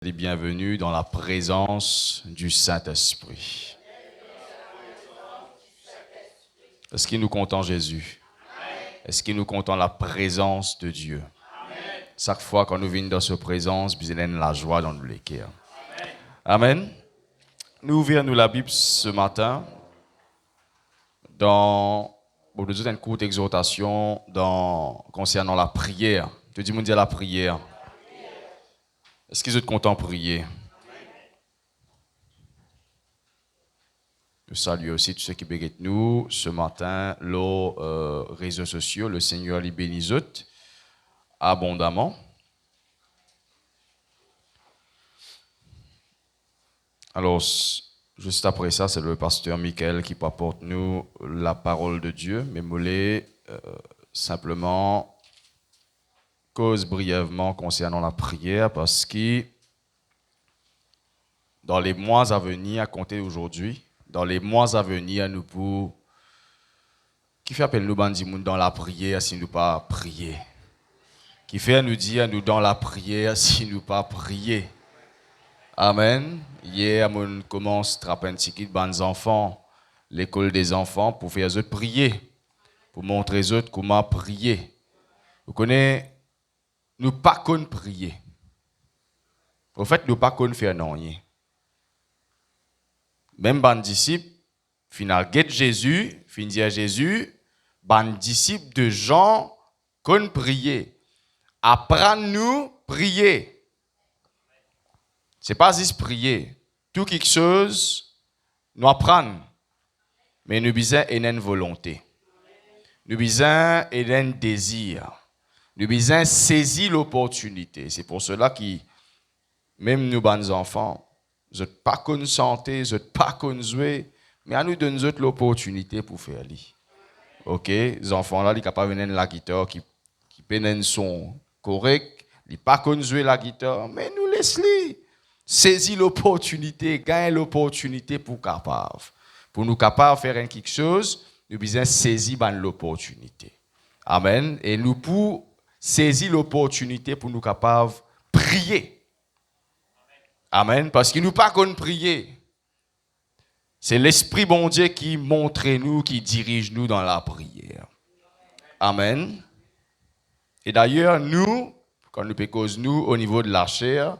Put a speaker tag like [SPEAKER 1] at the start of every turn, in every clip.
[SPEAKER 1] Les bienvenus dans la présence du Saint-Esprit. Est-ce qu'il nous compte en Jésus? Est-ce qu'il nous compte en la présence de Dieu? Chaque fois qu'on nous vient dans sa présence, il y a la joie dans le cœur. Amen. Nous ouvrons la Bible ce matin pour nous donner une courte exhortation concernant la prière. Tu dis, mon Dieu, la prière. Est-ce qu'ils sont contents de prier? Je salue aussi tous ceux qui bénissent nous ce matin, les réseaux sociaux. Le Seigneur les bénisse abondamment. Alors, juste après ça, c'est le pasteur Michael qui apporte nous la parole de Dieu. Mais moulez simplement cause brièvement concernant la prière parce que dans les mois à venir, à compter d'aujourd'hui, dans les mois à venir, nous pour qui fait appel nous dans la prière si nous pas prier. Qui fait nous dire nous dans la prière si nous pas prier. Amen. Hier, on commence à trapper un petit de enfants, l'école des enfants pour faire eux prier, pour montrer eux comment prier. Vous connaissez, nous pas qu'on prier. Au fait, nous pas qu'on faire non rien. Même ban disciple, final get Jésus, fin dire Jésus, ban disciple de gens qu'on prier. Apprends-nous prier. C'est pas juste prier. Tout quelque chose, nous apprendre. Mais nous besoin une volonté. Nous besoin un désir. Nous besoin saisir l'opportunité. C'est pour cela que même nous, bons enfants, vous n'êtes pas qu'on santé, vous n'êtes pas qu'on jouer, mais à nous donner l'opportunité pour faire li. Ok, les enfants là, ils sont capables de venir la guitare qui peine un son correct, ils pas qu'on jouer la guitare, mais nous laisse-les saisir l'opportunité, gagner l'opportunité pour nous capables de faire quelque chose, nous besoin saisir l'opportunité. Amen. Et nous pour saisir l'opportunité pour nous capables de prier. Amen. Parce qu'il nous pas qu'on prier. C'est l'Esprit bon Dieu qui montre nous, qui dirige nous dans la prière. Amen. Et d'ailleurs, nous, quand nous pécons nous au niveau de la chair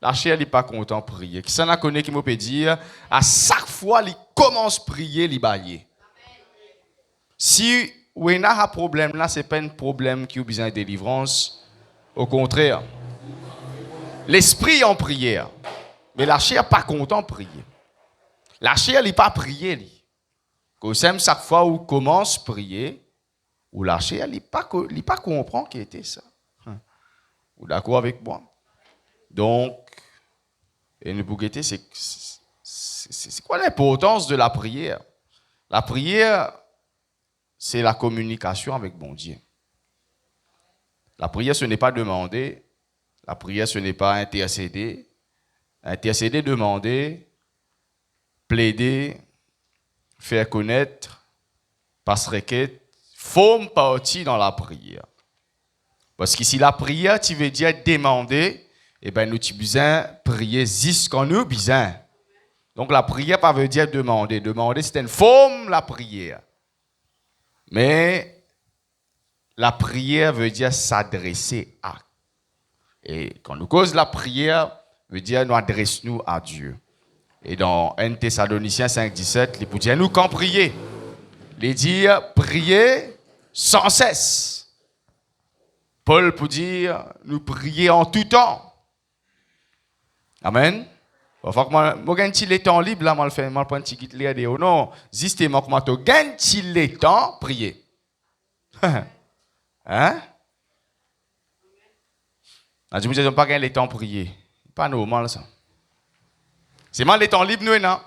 [SPEAKER 1] n'est pas content de prier. Qui s'en a connu qui me peut dire, à chaque fois, il commence à prier, il bailler. Si vous avez un problème là, ce n'est pas un problème qui a besoin de délivrance. Au contraire, l'esprit est en prière. Mais la chair n'est pas content de prier. La chair n'est pas prier. Quand chaque fois où commence à prier, ou la chair n'est pas comprend qui était ça. Vous d'accord avec moi? Donc, et nous pour guetter, c'est quoi l'importance de la prière? La prière, c'est la communication avec bon Dieu. La prière, ce n'est pas demander. La prière, ce n'est pas intercéder. Intercéder, demander, plaider, faire connaître, passer requête, forme partie dans la prière. Parce que si la prière, tu veux dire demander, eh bien, nous avons besoin de prier jusqu'en nous besoin. Donc, la prière, pas veut dire demander. Demander, c'est une forme, la prière. Mais, la prière veut dire s'adresser à. Et quand nous cause la prière, veut dire nous adressons-nous à Dieu. Et dans 1 Thessaloniciens 5,17, il peut dire nous quand prier. Il dit prier sans cesse. Paul peut dire nous prier en tout temps. Amen. Enfin, moi, j'ai un petit temps libre, là, moi, je prends un petit kit là, non, justement, comment tu as un petit temps prier. Hein? Je ne dis pas gagner le temps prier. Pas normal, ça. C'est mal les temps libres, nous, non?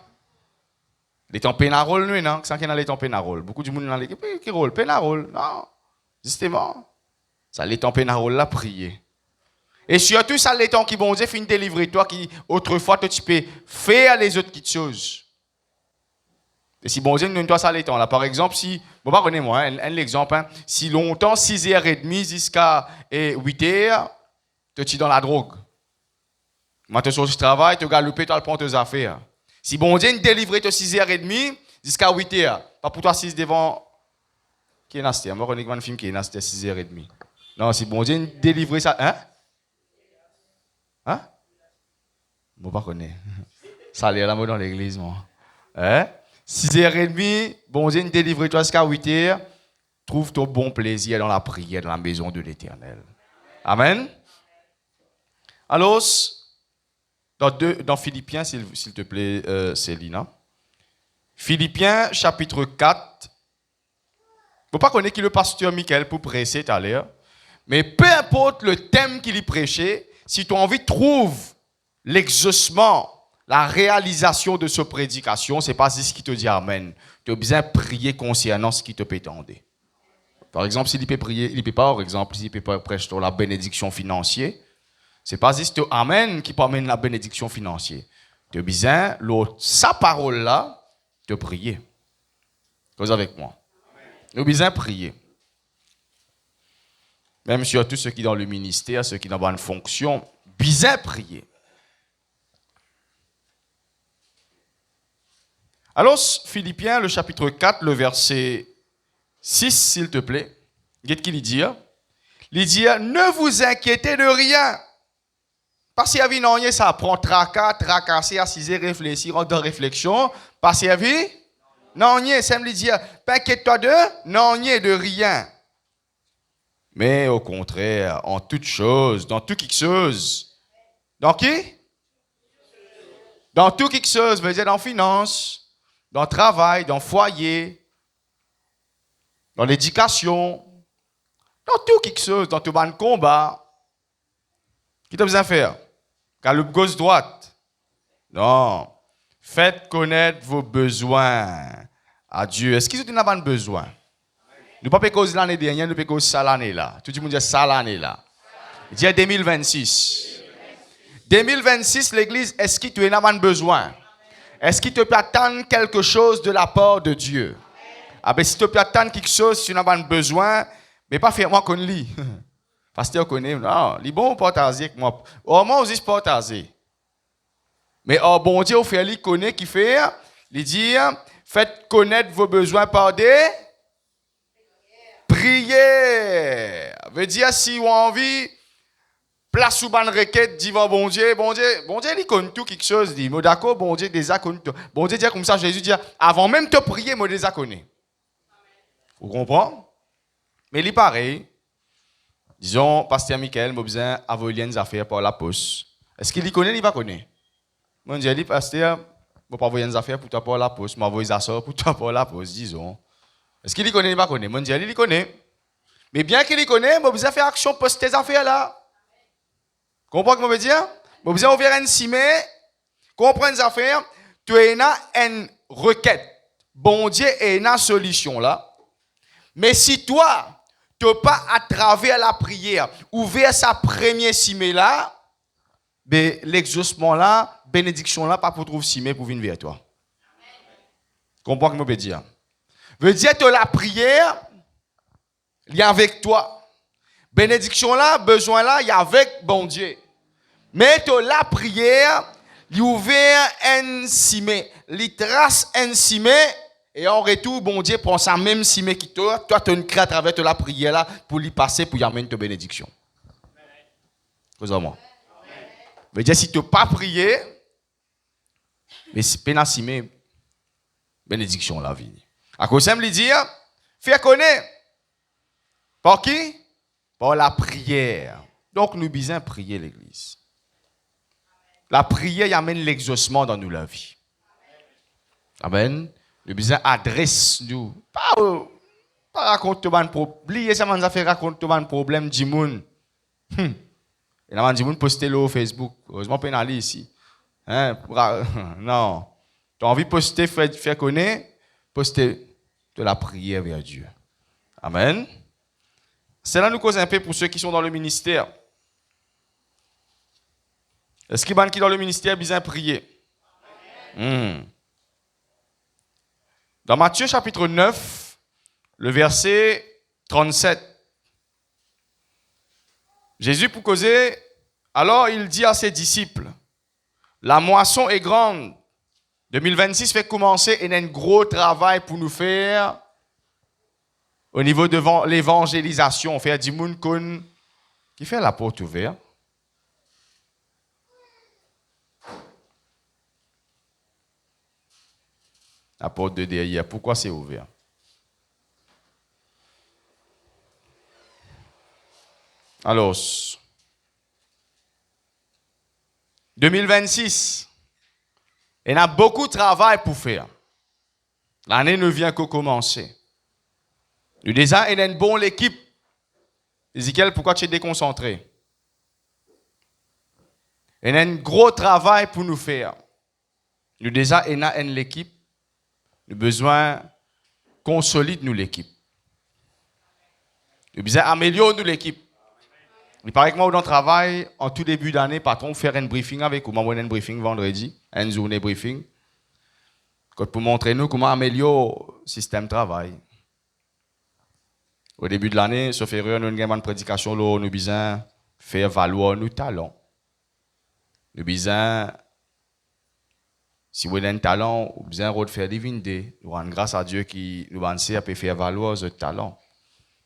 [SPEAKER 1] Les temps pénarol, nous, non? Sans qu'il y ait les temps pénarol. Beaucoup de monde dans l'équipe qui rôle pénarol. Non. Justement. Ça, les temps pénarol, là, prier. Et surtout, ça, les temps qui, bon Dieu, finit délivrer toi, qui, autrefois, tu peux faire les autres petites choses. Et si bon Dieu, nous, toi, ça, les temps, là. Par exemple, si, bon, pardonnez-moi, un exemple, hein, si longtemps, 6h30 jusqu'à 8h, tu es dans la drogue. Maintenant, tu travailles, tu galopes, tu prends tes affaires. Si bon Dieu nous délivre à 6h30 jusqu'à 8h, pas pour toi 6 devant. Qui est nasty? Moi, on a un film qui est nasty à 6h30. Non, si bon Dieu nous délivre ça. Hein? Hein? Moi, pas connais. Ça a l'air là, moi, dans l'église, moi. Hein? 6h30, bon Dieu nous délivre toi jusqu'à 8h. Trouve ton bon plaisir dans la prière, dans la maison de l'Éternel. Amen. Alors, dans Philippiens, s'il te plaît, Célina. Philippiens, chapitre 4. Vous ne pas connaître qui le pasteur Michael pour prêcher tout à l'heure. Mais peu importe le thème qu'il y prêchait, si tu as envie de trouver l'exaucement, la réalisation de ce prédication, ce n'est pas ce qui te dit Amen. Tu as besoin de prier concernant ce qui te peut tendre. Par exemple, s'il peut prier, il peut pas, par exemple, s'il peut pas prêcher sur la bénédiction financière, c'est pas juste Amen qui peut amener la bénédiction financière. Tu as besoin, sa parole là, de prier. Vous avec moi. Tu as besoin de prier. Même surtout ceux qui sont dans le ministère, ceux qui sont dans une fonction, besoin de prier. Alors, Philippiens, le chapitre 4, le verset 6, s'il te plaît. Qu'est-ce qu'il dit? Il dit, ne vous inquiétez de rien. Parce qu'il y a vie, non, ça prend tracasser, assiser, réfléchir, en de réflexion. Parce qu'il y a vie, non, ça me dit, t'inquiète-toi de, non, de rien. Mais au contraire, en toute chose, dans tout quelque chose. Dans qui? Dans tout quelque chose, veut dire dans finance, dans le travail, dans le foyer, dans l'éducation, dans tout quelque chose, dans tout ban combat. Qui t'a besoin de faire? Caloupe gauche-droite? Non. Faites connaître vos besoins à Dieu. Est-ce qu'ils ont un besoin? Nous ne pouvons pas causer l'année dernière, nous ne pouvons pas causer ça l'année là. Tout le monde dit ça l'année là. Il dit 2026. 2026, l'église, est-ce qu'il te a besoin? Est-ce qu'il te peut attendre quelque chose de la part de Dieu? Ah ben si tu peux attendre quelque chose, si tu n'as besoin, mais pas faire moi qu'on lit. Parce que tu connais, non, les bons partager avec moi. Au moins, ils partager. Mais bon Dieu, au fait, il connaît qui fait, il dit, faites connaître vos besoins par des prières. Veut dire, si vous avez envie, place sous une requête devant bon Dieu, il connaît tout quelque chose. Il dit, d'accord, bon Dieu, déjà connaît tout. Bon Dieu dit comme ça, Jésus dit, avant même de prier, moi déjà connais. Vous comprenez? Mais il est pareil. Disons, pasteur Michael, j'ai besoin d'envoyer des affaires par la poste. Est-ce qu'il y connaît ou il va connaître? Moi, je dis, pasteur, je ne vais pas envoyer des affaires pour toi par la poste, je vais envoyer des affaires pour toi par la poste, disons. Est-ce qu'il y connaît ou il va connaître? Moi, je dis, il connaît. Mais bien qu'il y connaît, j'ai besoin de faire action pour ces affaires-là. Vous comprenez ce que je veux dire? J'ai besoin d'ouvrir un cimé, comprendre les affaires, tu as une requête. Bon Dieu est une solution là. Mais si toi, tu n'as pas à travers la prière ouvert sa première cimée là, ben, l'exaucement là, bénédiction là, pas pour trouver cimée pour venir vers toi. Comprends ce que je veux dire? Veut dire que la prière, il y a avec toi. Bénédiction là, besoin là, il y a avec bon Dieu. Mais que la prière, il ouvert un cimé, il trace un cimé. Et en retour, bon Dieu prend ça même cimé qui toi, tu as une crainte à travers la prière là pour lui passer, pour y amener ta bénédiction. Moi. Mais dire si tu n'as pas prié, mais si tu as cimé, bénédiction la vie. À cause de ça, me dire, fais connaître. Par qui? Par la prière. Donc nous besoin prier l'église. La prière y amène l'exaucement dans nous la vie. Amen. Le besoin adresse nous. Pas raconter un problème. Oubliez ça, man, ça fait raconter un problème du monde. Et là, du monde poster le Facebook. Heureusement, pas aller ici. Hein? Non. Tu as envie de poster, faire connaître, poster de la prière vers Dieu. Amen. Cela nous cause un peu pour ceux qui sont dans le ministère. Est-ce qu'il y a des qui dans le ministère besoin de prier? Dans Matthieu chapitre 9, le verset 37, Jésus pour causer, alors il dit à ses disciples, La moisson est grande. 2026 fait commencer et il y a un gros travail pour nous faire au niveau de l'évangélisation. Faire du monde qui fait la porte ouverte. La porte de derrière, pourquoi c'est ouvert? Alors, 2026, il y a beaucoup de travail pour faire. L'année ne vient que commencer. Le déjà, il y a une bonne équipe. Ezekiel, pourquoi tu es déconcentré? Il y a un gros travail pour nous faire. Le déjà, il y a une équipe. Nous avons besoin qu'on solide nous l'équipe. Nous avons besoin d'améliorer nous l'équipe. Il paraît que moi, dans le travail, en tout début d'année, patron, faire un briefing avec vous. Moi, un briefing vendredi, une journée briefing. Pour montrer nous comment améliorer le système de travail. Au début de l'année, sauf erreur, nous avons une prédication, nous avons besoin de faire valoir nos talents. Nous avons besoin, si vous avez un talent, nous avons besoin de faire des vindes. Nous rendons grâce à Dieu qui nous a faire valoir ce talent.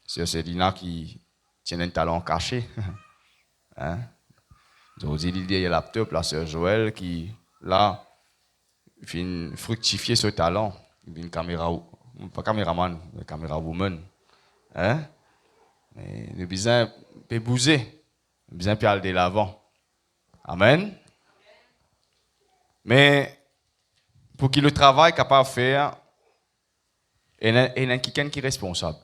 [SPEAKER 1] C'est Lina qui tient un talent caché. Hein? Aujourd'hui, il y a le laptop, la sœur Joël qui, là, vient fructifier ce talent. Il vient caméra, pas caméraman, mais caméra woman. Hein? Mais nous avons besoin de bouger. Nous avons besoin de aller de l'avant. Amen. Mais pour qu'il le travail capable de faire, il y a quelqu'un qui est responsable.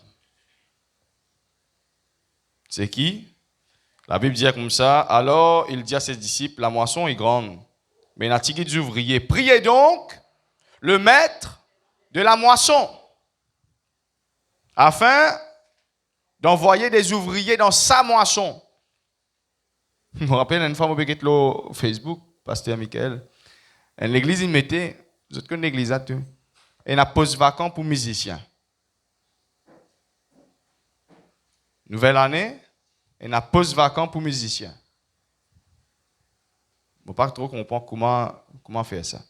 [SPEAKER 1] C'est qui? La Bible dit comme ça. Alors, il dit à ses disciples, la moisson est grande, mais il y a des ouvriers. Priez donc le maître de la moisson, afin d'envoyer des ouvriers dans sa moisson. Je me rappelle une fois, je sur Facebook, pasteur Michael. L'église, il mettait, vous êtes comme l'église à tout, et il a pause vacant pour musiciens. Nouvelle année, il a pause vacant pour musiciens. Je ne sais pas trop comprendre comment faire ça.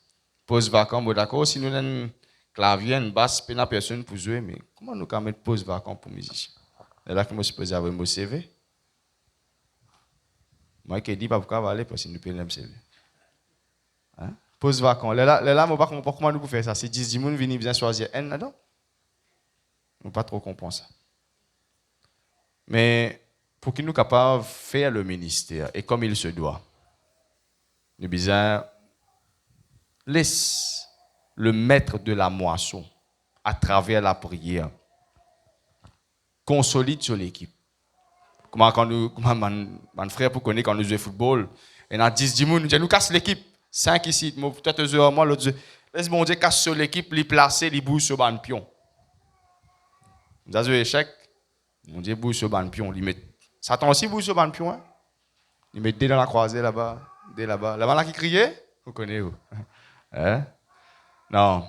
[SPEAKER 1] Pause vacant, bon d'accord, si nous avons un clavier, une basse, il n'y a personne pour jouer, mais comment nous pouvons mettre pause vacant pour musiciens? C'est là que je me suis posé avec mon CV. Moi qui dis pas pourquoi aller parce que nous payons le CV. Hein? Pause vacant. Là, je ne sais pas comment nous pouvons faire ça. Si 10 personnes viennent bien choisir un là-dedans, je ne pas trop comprendre ça. Mais pour qu'il nous capables de faire le ministère et comme il se doit, nous besoin laisse le maître de la moisson à travers la prière consolide sur l'équipe. Comment mon frère pour connaître quand nous jouons au football, et dans 10 personnes, nous disons nous casse l'équipe. 5 ici, peut-être 2 moi, l'autre laisse bon Dieu casse sur l'équipe, les placer, les bouger sur le pion. Nous avons un échec, mon Dieu bouge sur le pion, Satan aussi bouge sur le pion, hein? Il met des dans la croisée là-bas, des là-bas. Là-bas là qui criait, vous connaissez où? Hein? Non.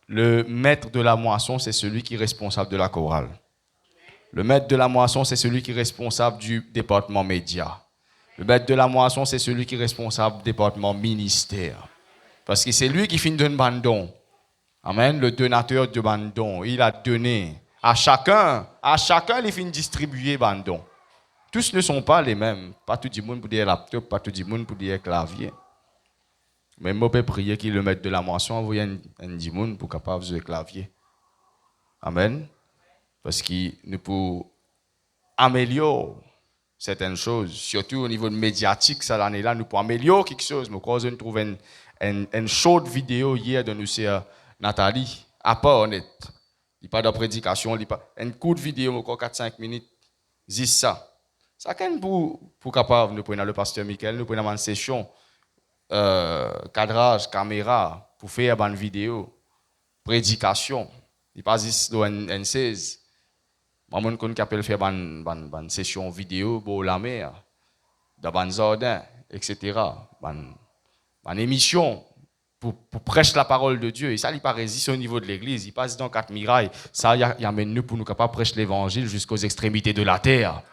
[SPEAKER 1] Le maître de la moisson, c'est celui qui est responsable de la chorale. Le maître de la moisson, c'est celui qui est responsable du département média. Le maître de la moisson, c'est celui qui est responsable du département ministère. Parce que c'est lui qui finit d'un bandon. Amen. Le donateur de bandon, il a donné à chacun, il finit distribuer bandon. Tous ne sont pas les mêmes. Pas tout le monde pour dire laptop, pas tout le monde pour dire clavier. Mais moi, je peux prier qu'il le mette de la moisson, envoyer un dimoun pour capable de jouer clavier. Amen. Parce qu'il nous peut améliorer certaines choses, surtout au niveau médiatique, ça l'année-là, nous pouvons améliorer quelque chose. Je crois que nous trouvons une short vidéo hier de nous sœur Nathalie, à part honnête. Il n'y a pas de prédication, il n'y a pas une courte vidéo, 4-5 minutes, juste ça. Ça quand pour capable, nous prenons le pasteur Michael, nous prenons une session, cadrage, caméra, pour faire une vidéo, prédication. Il n'y a pas juste une 16. Moi, je connais qui faire une session vidéo pour la mer, dans un jardin, etc. Une émission pour prêcher la parole de Dieu. Et ça, il n'est pas résisté au niveau de l'église. Il passe dans 4 mirailles. Ça, il amène nous pour nous capables de prêcher l'évangile jusqu'aux extrémités de la terre.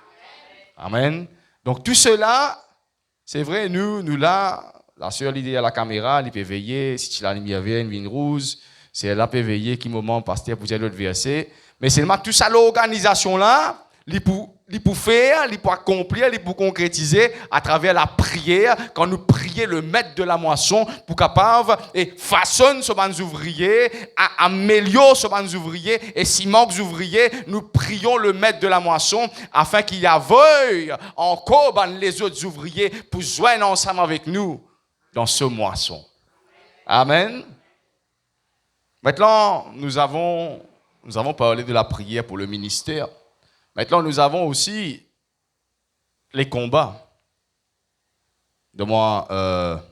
[SPEAKER 1] Amen. Donc, tout cela, c'est vrai, nous là, La sœur l'idée à la caméra, elle peut veiller, si tu la lumière vient, une rouge, c'est elle peut veiller qui moment pasteur pour dire l'autre verset. Mais seulement tout ça l'organisation là, il pour faire, il pour accomplir, il pour concrétiser à travers la prière quand nous prions le maître de la moisson pour capable et façonne ce ban ouvriers, améliore ce ban ouvriers et si manque ouvriers, nous prions le maître de la moisson afin qu'il aveuille encore les autres ouvriers pour joindre ensemble avec nous dans ce moisson. Amen. Maintenant, nous avons parlé de la prière pour le ministère. Maintenant, nous avons aussi les combats. Donne-moi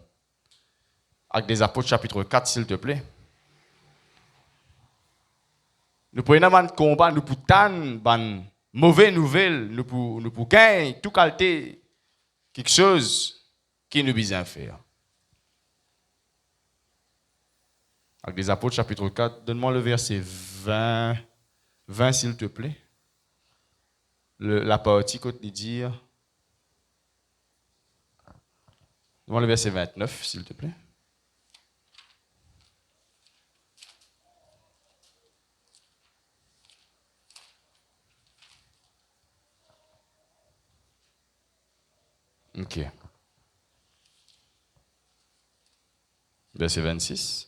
[SPEAKER 1] Actes des Apôtres, chapitre 4, s'il te plaît. Nous prenons un combat, nous pouvons une mauvaise nouvelle, nous pouvons gagner tout qualité, quelque chose qui nous besoin faire. Actes des Apôtres, chapitre 4, donne-moi le verset 20 s'il te plaît. La partie qu'on te dit. Donne-moi le verset 29, s'il te plaît. OK. Verset 26.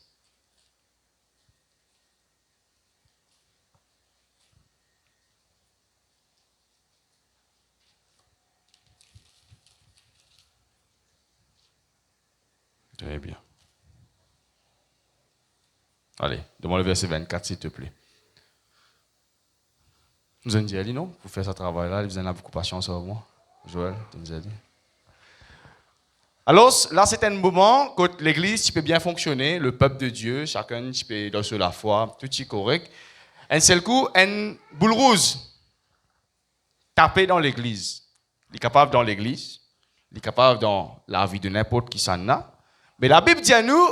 [SPEAKER 1] Très bien. Allez, donne-moi le verset 24, s'il te plaît. Nous avons dit, Ali, non? Pour faire ce travail-là, vous en avez beaucoup de patience sur moi. Joël, tu nous as dit. Alors, là, c'est un moment où l'église peut bien fonctionner, le peuple de Dieu, chacun peut dans la foi, tout est correct. Un seul coup, une boule rouge taper dans l'église. Il est capable dans l'église, il est capable dans la vie de n'importe qui s'en a. Mais la Bible dit à nous,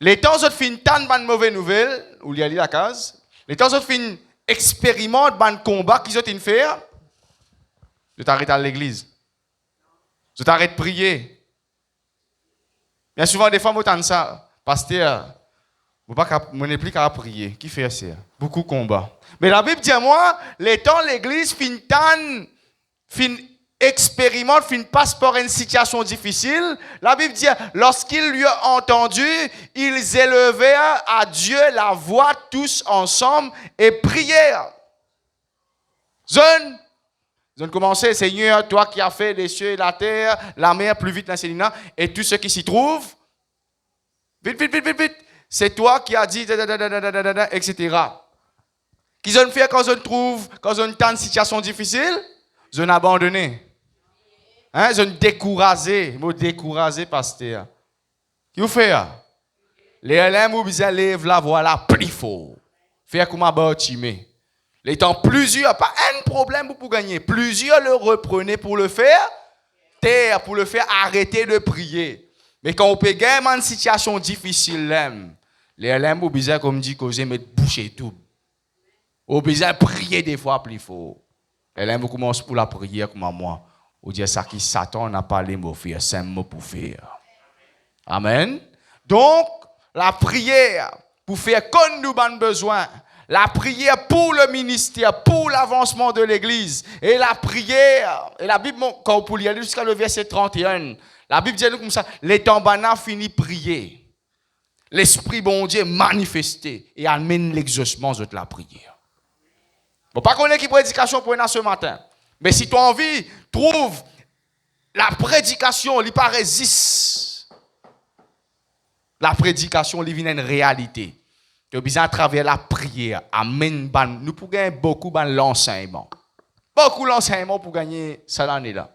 [SPEAKER 1] les temps où fin tant de mauvaises nouvelles, où il y a la case, les temps où fin expérimente de combat qu'ils ont fait, je t'arrête à l'église. Je t'arrête de prier. Bien souvent, des fois, je t'entends ça. Pasteur, je ne suis plus qu'à prier. Qui fait ça? Beaucoup de combats. Mais la Bible dit à moi, les temps l'église fin expérimente, fin passe par une situation difficile. La Bible dit, lorsqu'ils lui ont entendu, ils élevèrent à Dieu la voix tous ensemble et prièrent. Jeunes, ils ont commencé, Seigneur, toi qui as fait les cieux et la terre, la mer plus vite, et tout ce qui s'y trouve. Vite, vite, vite, vite, vite. C'est toi qui as dit, etc. Qu'ils ont fait quand ils ont tant de situations difficiles, ils ont abandonné. Hein, ils ont découragé. Ils m'ont découragé, pasteur. Qu'est-ce que vous faites? Les élèves, vous lèvent la voix là, plus fort. Faire comme un bâtiment. Les temps, plusieurs, pas un problème pour gagner. Plusieurs le reprenaient pour le faire taire, pour le faire arrêter de prier. Mais quand on peut gagner une situation difficile, les élèves, vous besoin, comme dit, causer, mettre bouche et tout. Vous besoin prier des fois plus fort. Les élèves, vous commencent pour la prière comme moi. Vous dites ça qui Satan n'a pas les mots faire, c'est un mot pour faire. Amen. Donc, la prière pour faire comme nous avons besoin. La prière pour le ministère, pour l'avancement de l'église. Et la prière, et la Bible, quand vous lire jusqu'à le verset 31, la Bible dit nous comme ça, les tambana finit prier. L'Esprit bon Dieu manifesté et amène l'exaucement de la prière. Bon, pas qu'on ait qui prédication pour ce matin. Mais si tu as envie, trouve la prédication, il pas résiste. La prédication, il vient une réalité. Tu as besoin à travers la prière, amène nous pouvons gagner beaucoup de l'enseignement. Beaucoup d'enseignement pour gagner cette année-là.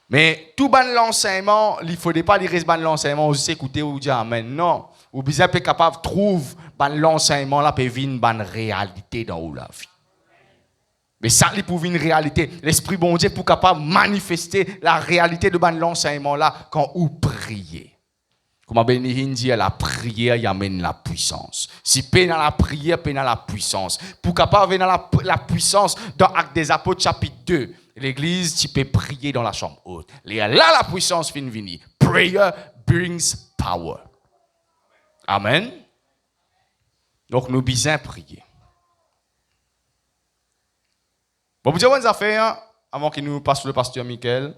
[SPEAKER 1] Mais tout l'enseignement, il ne faut pas lire l'enseignement, vous écoutez ou dire amen. Non, vous besoin être capable de trouver l'enseignement là pour venir une réalité dans la vie. Mais ça, il pour une réalité. L'Esprit bon Dieu pour capable de manifester la réalité de l'enseignement là quand vous priez. Comme Bénéhin dit, la prière y amène la puissance. Si peine dans la prière, peine dans la puissance. Pour capable venir dans la puissance dans Actes des Apôtres chapitre 2. L'église, tu peux prier dans la chambre haute. Là, la puissance vient venir. Prayer brings power. Amen. Donc, nous besoin prier. Bon, vous dire une affaire, avant qu'il nous passe le pasteur Michael.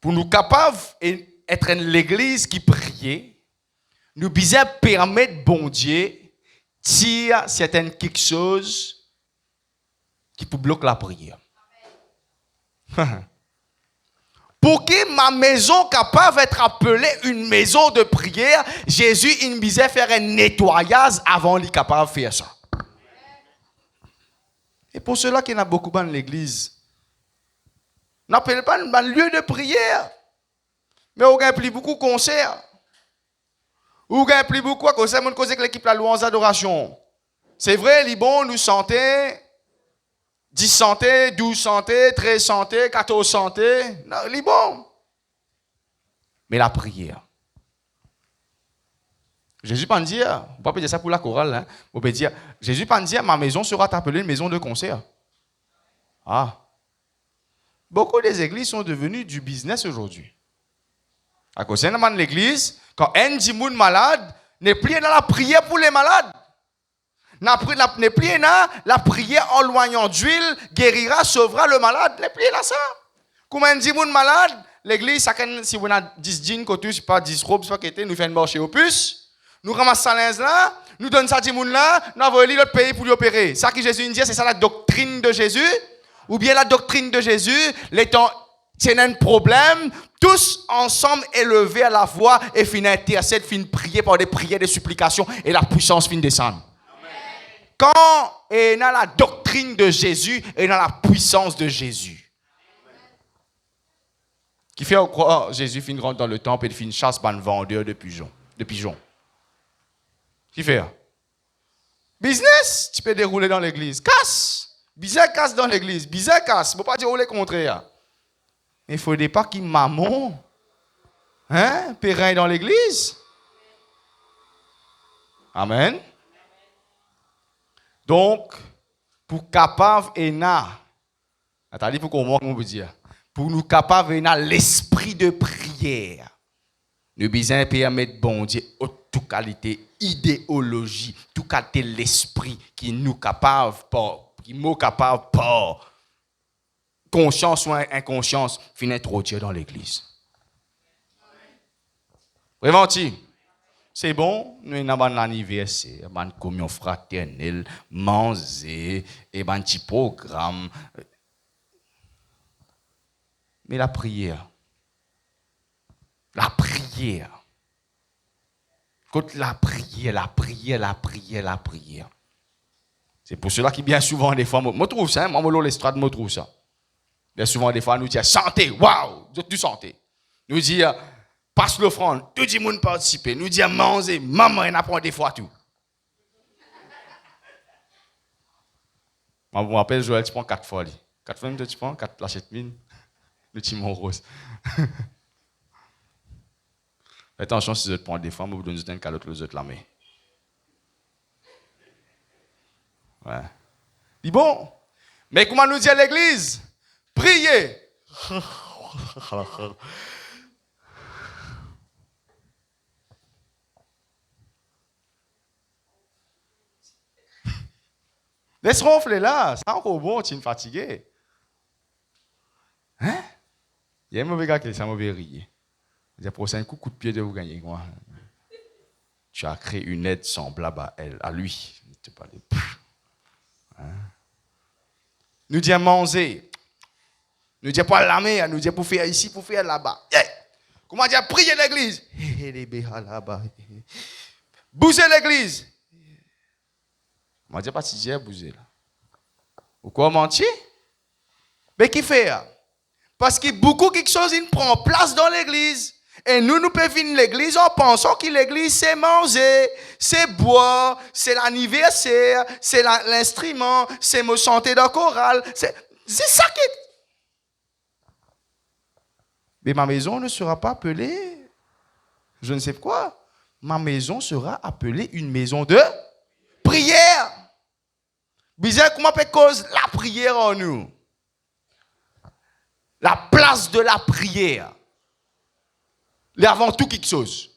[SPEAKER 1] Pour nous capables d'être l'église qui prie, nous besoin permettre bon Dieu tirer certaines quelque chose qui peut bloquer la prière. Pour que ma maison capable d'être appelée une maison de prière, Jésus il besoin faire un nettoyage avant d'être capable de faire ça. Et pour cela qu'il y en a beaucoup dans l'église, n'appelle pas un lieu de prière, mais on gagne plus beaucoup de concerts. On gagne plus beaucoup de concerts, on cause avec l'équipe la louange d'adoration. C'est vrai, les bons nous santé, 10 santé, 12 santé, 13 santé, 14 santé, non, les bons. Mais la prière. Jésus pas dire, on peut pas dire ça pour la chorale, hein. On peut dire, Jésus pas dire, ma maison sera appelée une maison de concert. Ah. Beaucoup des églises sont devenues du business aujourd'hui. À cause de l'église, quand un dit malade, n'est plus dans la prière pour les malades. N'est plus dans la prière en loignant d'huile, guérira, sauvera le malade. N'est plus dans ça. Comme un dit malade, l'église, si vous avez 10 jeans, côté, c'est pas 10 robes, c'est pas qu'était, nous faisons marcher au puce. Nous ramassons ça là, nous donnons ça à Dimoun là, nous envoyons l'autre pays pour l'opérer. Ça que Jésus dit, c'est ça la doctrine de Jésus. Ou bien la doctrine de Jésus, les temps, c'est un problème, tous ensemble élevés à la voix et fin intercède, fin prier par des prières, des supplications et la puissance fin descendre. Quand et dans la doctrine de Jésus et dans la puissance de Jésus. Qui fait croire Jésus fin rentre dans le temple et fin chasse par un vendeur de pigeons. Qui fait? Business, tu peux dérouler dans l'église. Casse. Bizarre casse dans l'église. Bizarre casse. Il ne faut pas dire le contraire. Il ne faudrait pas qu'il maman, périn dans l'église. Amen. Donc, pour capable et attendez pour qu'on vous dire, pour nous capable et l'esprit de prière, nous besoin permettre bon Dieu toute qualité idéologie, toute qualité l'esprit qui nous capable qui nous capable par conscience ou inconscience finit introduire dans l'église. Préventif. C'est bon, nous avons un anniversaire, une communion fraternelle, manger, et un petit programme. Mais la prière. Quand la prière. C'est pour cela que bien souvent, des fois, moi trouve ça, moi, l'estrade, moi trouve ça. Bien souvent, des fois, nous disons santé, waouh, du santé. Nous disons, passe l'offrande, tout le monde participe. Nous disons manger, maman, elle apprend des fois tout. Je me rappelle, Joël, tu prends 4 fois. 4 fois, tu prends 4 plachettes mine, le timon rose. Attention, si je te prends des fois, je vous donne un calotte, les autres la main. Ouais. Dis bon, mais comment nous dit à l'église? Priez. Laisse ronfler là, c'est encore bon, tu es fatigué. Hein? Il y a un mauvais gars qui est mauvais rire. Il dit, pour ça, un coup de pied de vous gagner. Tu as créé une aide semblable à lui. Hein? Nous disons manger. Nous disons pas la mer. Nous disons pour faire ici, pour faire là-bas. Yeah. Comment dire prier l'église? Bouger l'église. Comment dire pas si j'ai bougé là? Ou quoi mentir? Mais qui fait? Parce que beaucoup quelque chose il prend place dans l'église. Et nous pouvons venir l'église en pensant que l'église c'est manger, c'est boire, c'est l'anniversaire, c'est l'instrument, c'est me chanter dans le choral. C'est ça qui est. Mais ma maison ne sera pas appelée, je ne sais quoi. Ma maison sera appelée une maison de prière. Bizarre, comment peut cause la prière en nous? La place de la prière. Et avant tout quelque chose.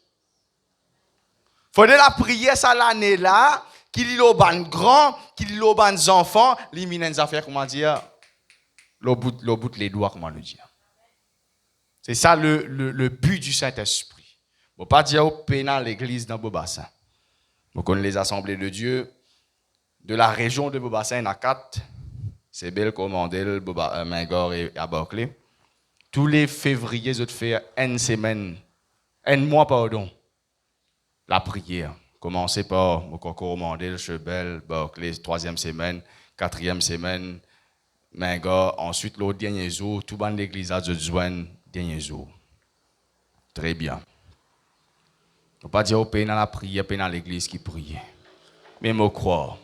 [SPEAKER 1] Faudrait la prière ça l'année là, qu'il y ait ban grand, qu'il y ait ban enfants, les mines affaires comment dire, le bout les doigts comment le dire. C'est ça le but du Saint-Esprit. Bon pas dire au pénal l'église dans Beaubassin. On connaît les assemblées de Dieu de la région de Beaubassin, il y en a 4. C'est Belle, Commandel, Mingor et à Berkeley. Tous les février, je te fais un mois, la prière. Commencez par Commandel, Chebel, Berkeley, 3e semaine, 4e semaine, Mingor. Ensuite, l'autre dernier jour, tout le monde de l'église a besoin dernier jour. Très bien. On ne peut pas dire au pays dans la prière, pays dans l'église qui prie. Mais je crois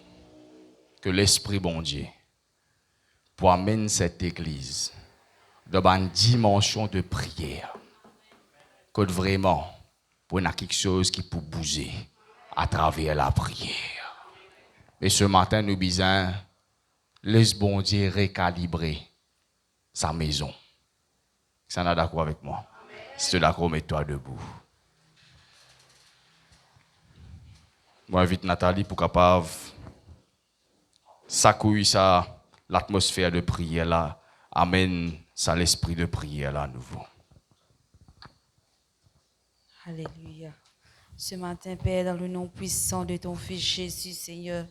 [SPEAKER 1] que l'Esprit bon Dieu pour amener cette église dans une dimension de prière. Que vraiment, pour quelque chose qui peut bouger à travers la prière. Et ce matin, nous disons, laisse bon Dieu récalibrer sa maison. Ça n'a d'accord avec moi? Si tu es d'accord, mets-toi debout. Moi, j'invite Nathalie pour capable s'accouiller ça, l'atmosphère de prière là, amène ça l'esprit de prière là à nouveau.
[SPEAKER 2] Alléluia. Ce matin, Père, dans le nom puissant de ton Fils Jésus, Seigneur,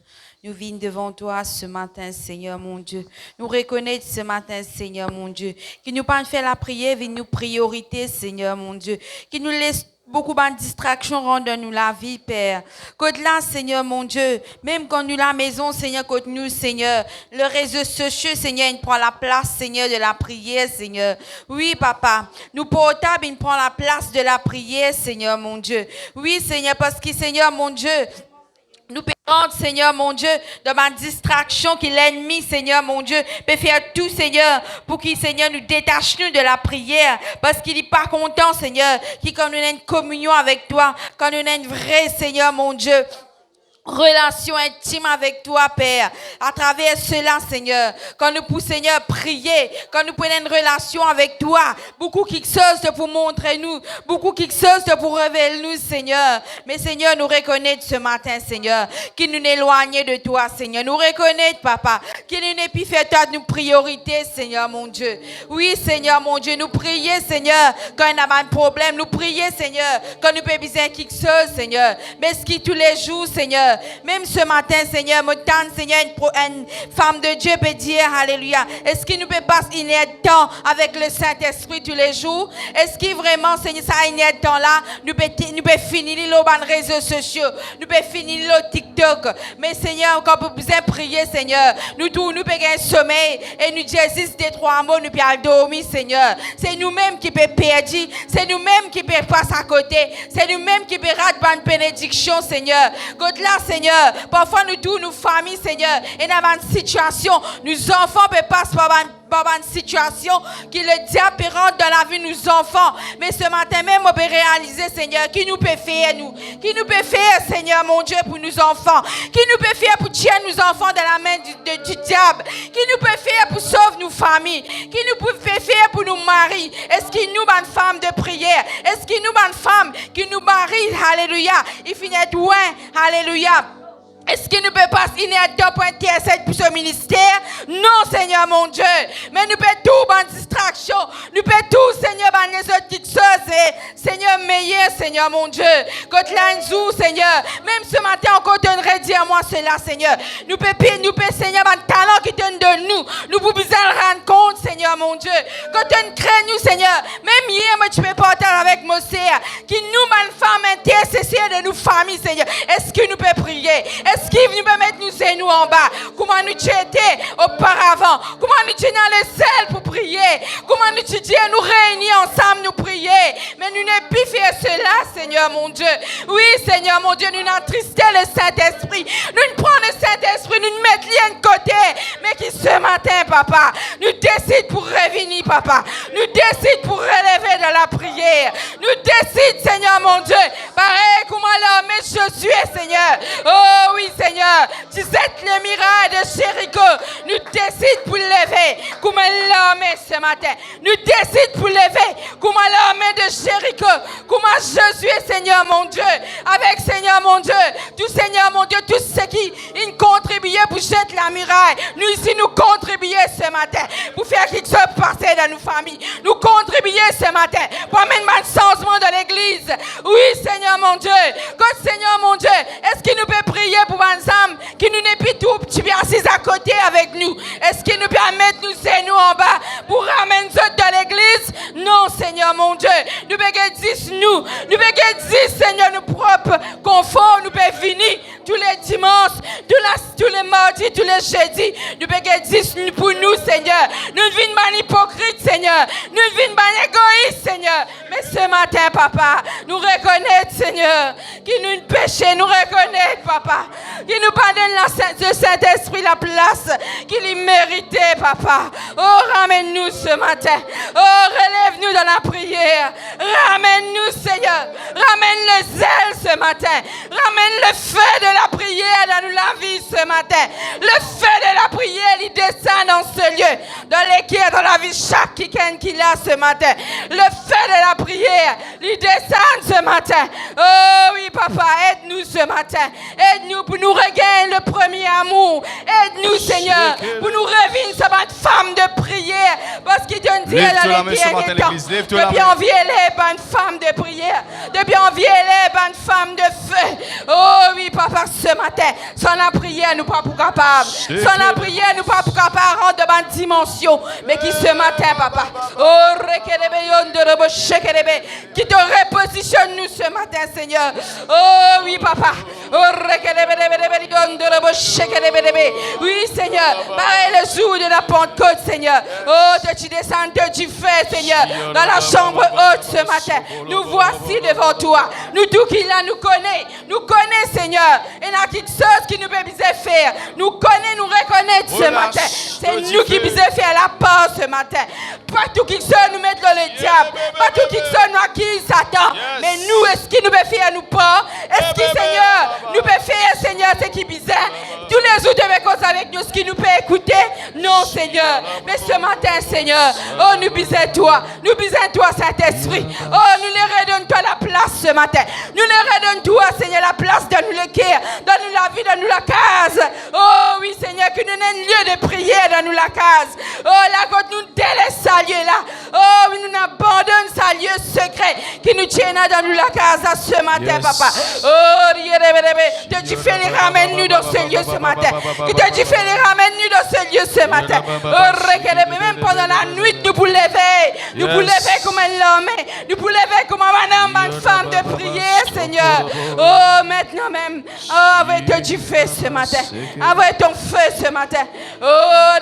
[SPEAKER 2] nous venons devant toi ce matin, Seigneur, mon Dieu. Nous reconnaissons ce matin, Seigneur, mon Dieu, qui nous pas fait la prière, vient nous priorité, Seigneur, mon Dieu, qui nous laisse beaucoup de distractions rendent nous la vie, Père. Côte là, Seigneur, mon Dieu, même quand nous la maison, Seigneur, côte nous, Seigneur, le réseau social, Seigneur, il prend la place, Seigneur, de la prière, Seigneur. Oui, Papa, nous portables, il prend la place de la prière, Seigneur, mon Dieu. Oui, Seigneur, parce que, Seigneur, mon Dieu, nous perdons, Seigneur, mon Dieu, de ma distraction qui l'ennemi, Seigneur, mon Dieu, peut faire tout, Seigneur, pour qu'il, Seigneur, nous détache nous de la prière, parce qu'il n'est pas content, Seigneur, qui quand nous avons une communion avec toi, quand nous avons une vraie, Seigneur, mon Dieu, relation intime avec toi, Père. À travers cela, Seigneur, quand nous pouvons, Seigneur, prier, quand nous prenons une relation avec toi, beaucoup quelque chose pour montrer nous, beaucoup quelque chose pour révéler nous, Seigneur. Mais, Seigneur, nous reconnaître ce matin, Seigneur, qu'il nous éloigne de toi, Seigneur. Nous reconnaître, Papa, qu'il nous n'est plus fait toi de nous priorité, Seigneur, mon Dieu. Oui, Seigneur, mon Dieu, nous prier, Seigneur, quand on a un problème, nous prier, Seigneur, quand nous pouvons besoin de quelque chose, Seigneur. Mais ce qui tous les jours, Seigneur, même ce matin, Seigneur, me tente, Seigneur, une femme de Dieu peut dire, alléluia. Est-ce qu'il nous peut passer un temps avec le Saint-Esprit tous les jours? Est-ce qu'il vraiment, Seigneur, ça a un temps là, nous peut finir les réseaux sociaux, nous peut finir le TikTok. Mais Seigneur, quand nous besoin prier, Seigneur, nous pouvons gagner un sommeil et nous dire juste des 3 mots, nous pouvons dormir, Seigneur. C'est nous-mêmes qui peut perdre, c'est nous-mêmes qui peut passer à côté, c'est nous-mêmes qui peut rater une bénédiction, Seigneur. God là, Seigneur, parfois nous tous, nos familles, Seigneur, et dans une situation, nos enfants peuvent passer par une situation qui le diable rentre dans la vie de nos enfants. Mais ce matin même, on peut réaliser, Seigneur, qui nous peut faire, nous, qui nous peut faire, Seigneur, mon Dieu, pour nos enfants, qui nous peut faire pour tuer nos enfants dans la main du diable, qui nous peut faire pour sauver nos familles, qui nous peut faire pour nous marier. Est-ce qu'il nous une femme de prière? Est-ce qu'il nous une femme qui nous marie? Alléluia. Il finit loin. Alléluia. Est-ce qu'il ne peut pas signer pour intercéder pour ce ministère? Non, Seigneur, mon Dieu. Mais nous pouvons tout en distraction. Nous pouvons tout, Seigneur, en les autres petites choses. Seigneur, meilleur, Seigneur, mon Dieu. Quand l'anjou, Seigneur, même ce matin, encore donnerait dire à moi cela, Seigneur. Nous pouvons, Seigneur, un talent qui donne de nous. Nous pouvons en rendre compte, Seigneur, mon Dieu. Quand on crée nous, Seigneur, même hier, moi, tu peux partager avec moi, Seigneur, qui nous, ma femme intercesseur de nos familles, Seigneur. Est-ce que nous pouvons prier? Est-ce qu'il veut mettre nous nous en bas? Comment nous étions auparavant? Comment nous étions dans les ailes pour prier? Comment nous étions nous réunir ensemble, nous prier? Mais nous n'avons plus fait cela, Seigneur mon Dieu. Oui, Seigneur mon Dieu, nous entristons le Saint-Esprit. Nous prenons le Saint-Esprit, nous mettons lui de côté. Mais qui ce matin, Papa, nous décidons pour revenir, Papa. Nous décidons pour relever de la prière. Nous décidons, Seigneur mon Dieu, pareil comment l'homme Josué, Seigneur. Oh oui, Seigneur, tu sais le miracle de Jéricho. Nous décidons pour lever comme l'homme ce matin. Nous l'armée de Jéricho. Comment Josué, Seigneur mon Dieu, avec Seigneur mon Dieu, tout Seigneur mon Dieu, tous ceux qui contribuaient pour jeter la muraille. Nous ici, nous contribuons ce matin pour faire quelque chose passer dans nos familles. Nous contribuons ce matin pour amener un changement dans l'église. Oui, Seigneur mon Dieu. God, Seigneur mon Dieu, est-ce qu'il nous peut prier pour ensemble, qui nous n'est plus tout, tu viens assis à côté avec nous? Est-ce qu'il nous peut mettre nous genoux en bas pour ramener nous dans l'église? Non, Seigneur mon Dieu. Nous pouvons dire nous pouvons dire, Seigneur, nous propres confort, nous pouvons venir tous les dimanches, tous les mardis, tous les jeudis. Nous pouvons dire pour nous, Seigneur. Nous ne vîmes pas hypocrite, Seigneur. Nous ne vîmes pas égoïste, Seigneur. Mais ce matin, Papa, nous reconnaissons, Seigneur, qu'il nous péché, nous reconnaissons, Papa, qu'il nous pardonne le Saint-Esprit la place qu'il méritait, Papa. Oh, ramène-nous ce matin. Oh, relève-nous dans la prière. Ramène-nous, Seigneur. Ramène le zèle ce matin. Ramène le feu de la prière dans la vie ce matin. Le feu de la prière, il descend dans ce lieu, dans l'équipe, dans la vie chaque quelqu'un qu'il a ce matin. Le feu de la prière, il descend ce matin. Oh oui, Papa, aide-nous ce matin. Aide-nous pour nous regagner le premier amour. Aide-nous, Seigneur, pour nous revenir sur cette femme de prière. Parce qu'il te dit dans les derniers temps, depuis envier les bonnes femmes de prière, depuis envier les bonnes femmes de feu. Oh oui, Papa, ce matin, sans la prière, nous pas pour capable. Sans la prière, nous pas pour capable rentrer dans une dimension. Mais qui ce matin, Papa, oh, qui te repositionne nous ce matin, Seigneur. Oh oui, Papa. Oui, Seigneur. Pareil le jour de la Pentecôte, Seigneur. Oh, tu descends, tu fais, Seigneur, dans la chambre haute ce matin. Nous voici devant toi. Nous, tout qui là, nous connaît. Nous connaît, Seigneur. Et il y a quelque chose qui nous peut faire. Nous connaît, nous reconnaître ce matin. C'est nous qui peut faire la part ce matin. Pas tout qui se nous mettre dans le diable. Pas tout qui se nous acquis Satan. Mais nous, est-ce qu'il nous peut faire nous pas? Est-ce que, Seigneur, nous peut faire, Seigneur, ce qui bizarre? Tous les jours, de cause avec nous, ce qui nous peut écouter? Non, Seigneur. Mais ce matin, Seigneur, oh, nous bisons toi. Nous bisons toi, Saint-Esprit. Oh, nous les redonnons toi la place ce matin. Nous les redonnons toi, Seigneur, la place. Donne-nous le cœur. Donne-nous la vie, donne-nous la case. Oh, oui, Seigneur, que nous ayons un lieu de prière dans nous la case. Oh, là, quand nous délaissons ça lieu là. Oh, oui, nous abandonnons ça lieu secret qui nous tient dans nous la case ce matin, Papa. Oh, te dis fais les ramène-nous dans ce lieu ce matin. Te dis fais les ramène-nous dans ce lieu ce matin. Oh, même pendant la nuit, nous pour lever. Nous pour lever comme un homme. Nous pour lever comme une femme de prière, Seigneur. Oh, maintenant même. Oh, avec te dis fais ce matin. Avec ton feu ce matin. Oh,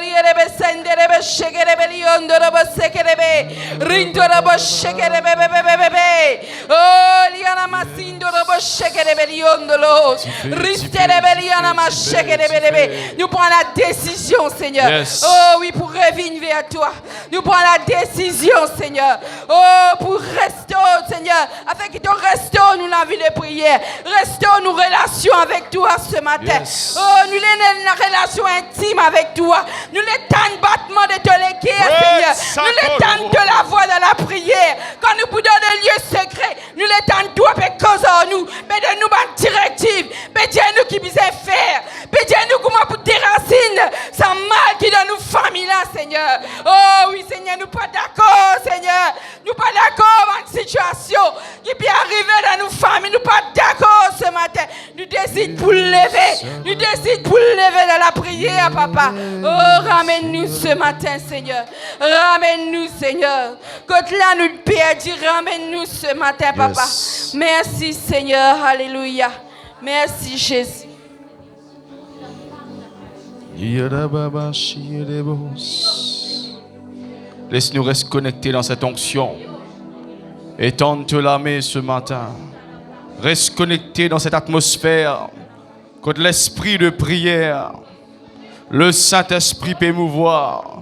[SPEAKER 2] nous prenons la décision, Seigneur.
[SPEAKER 1] Yes.
[SPEAKER 2] Oh oui, pour revenir vers toi. Nous prenons la décision, Seigneur. Oh, pour rester, Seigneur, afin que tu restaures nous la vie de prière. Restaure nos relations avec toi ce matin.
[SPEAKER 1] Yes.
[SPEAKER 2] Oh, nous avons une relation intime avec toi. Nous les temps de battement de te léguer, Seigneur. Nous les temps de la voix dans la prière. Quand nous vous donnons des lieux secrets, nous les temps de toi, mais cause en nous. Mais de nous une directive. Mais dis-nous qui besoin faire. Mais dis-nous comment pour déraciner sans mal qui dans nos familles là, Seigneur. Oh oui, Seigneur, nous pas d'accord, Seigneur. Nous pas d'accord avec une situation qui peut arriver dans nos familles. Nous pas d'accord ce matin. Nous décidons pour lever. Nous décidons pour lever dans la prière, Papa. Oh, ramène-nous ce matin, Seigneur. Ramène-nous, Seigneur. Quand là nous perdons, ramène-nous ce matin, Papa.
[SPEAKER 1] Yes.
[SPEAKER 2] Merci, Seigneur. Alléluia. Merci, Jésus.
[SPEAKER 1] Laisse-nous rester connectés dans cette onction. Étends-toi la main ce matin. Reste connecté dans cette atmosphère. Que l'esprit de prière, le Saint-Esprit peut mouvoir.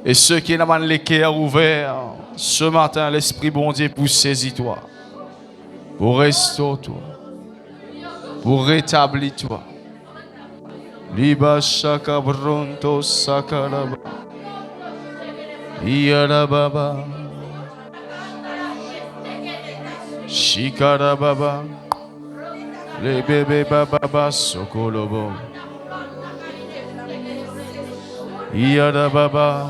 [SPEAKER 1] Et ceux qui n'ont les cœurs ouverts, ce matin, l'Esprit bon Dieu pour saisir-toi, pour restaurer-toi, pour rétablir-toi. Liba shaka bronto sakalaba. Iyarababa. Shikarababa. Le bébé baba sokolobo. Iyarababa.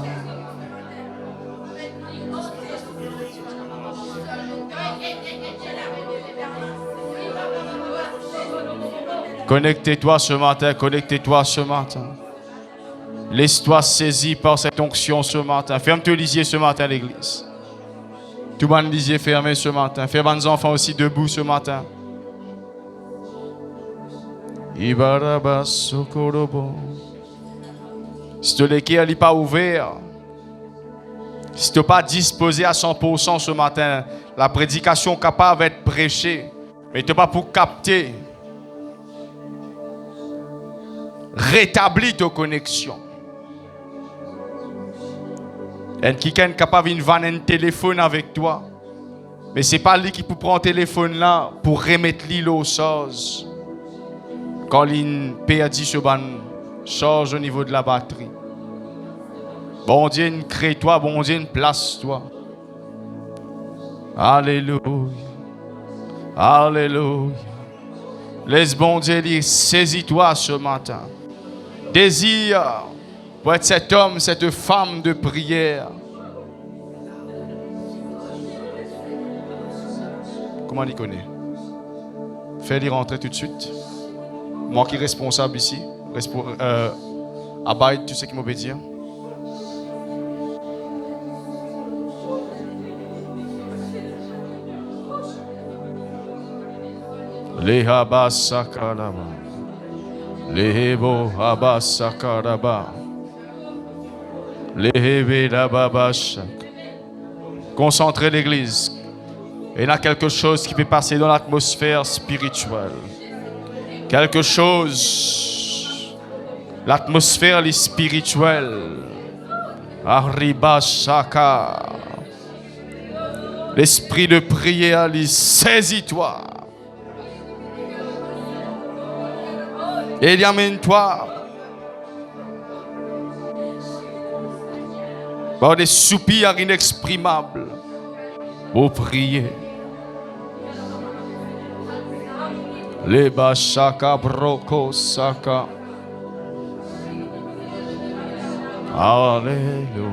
[SPEAKER 1] Connectez-toi ce matin, connectez-toi ce matin. Laisse-toi saisir par cette onction ce matin. Ferme-toi lisier ce matin à l'église. Tout le monde lisier fermé ce matin. Ferme les enfants aussi debout ce matin. Ibaraba sokorobo. Si tu n'es pas ouvert, si tu n'es pas disposé à 100% ce matin, la prédication est capable d'être prêchée, mais tu n'es pas pour capter. Rétablis ta connexion. Et quelqu'un est capable de vendre un téléphone avec toi, mais ce n'est pas lui qui peut prendre le téléphone là pour remettre l'île aux choses. Quand il perd ce ban charge au niveau de la batterie. Bon Dieu, crée-toi, bon Dieu, place-toi. Alléluia. Alléluia. Laisse bon Dieu dire, saisis-toi ce matin. Désire pour être cet homme, cette femme de prière. Comment il connaît? Fais-le rentrer tout de suite. Moi qui suis responsable ici. Abide, tu sais qui m'obédir. Les habasakaraba. Les hebo habasakaraba. Les hebedababashak. Concentrez l'église. Et il y a quelque chose qui peut passer dans l'atmosphère spirituelle. Quelque chose. L'atmosphère est spirituelle. Arribashaka. L'esprit de prière, saisis-toi. Et il amène-toi par des soupirs inexprimables pour prier. Les bashaka broko saka. Alléluia.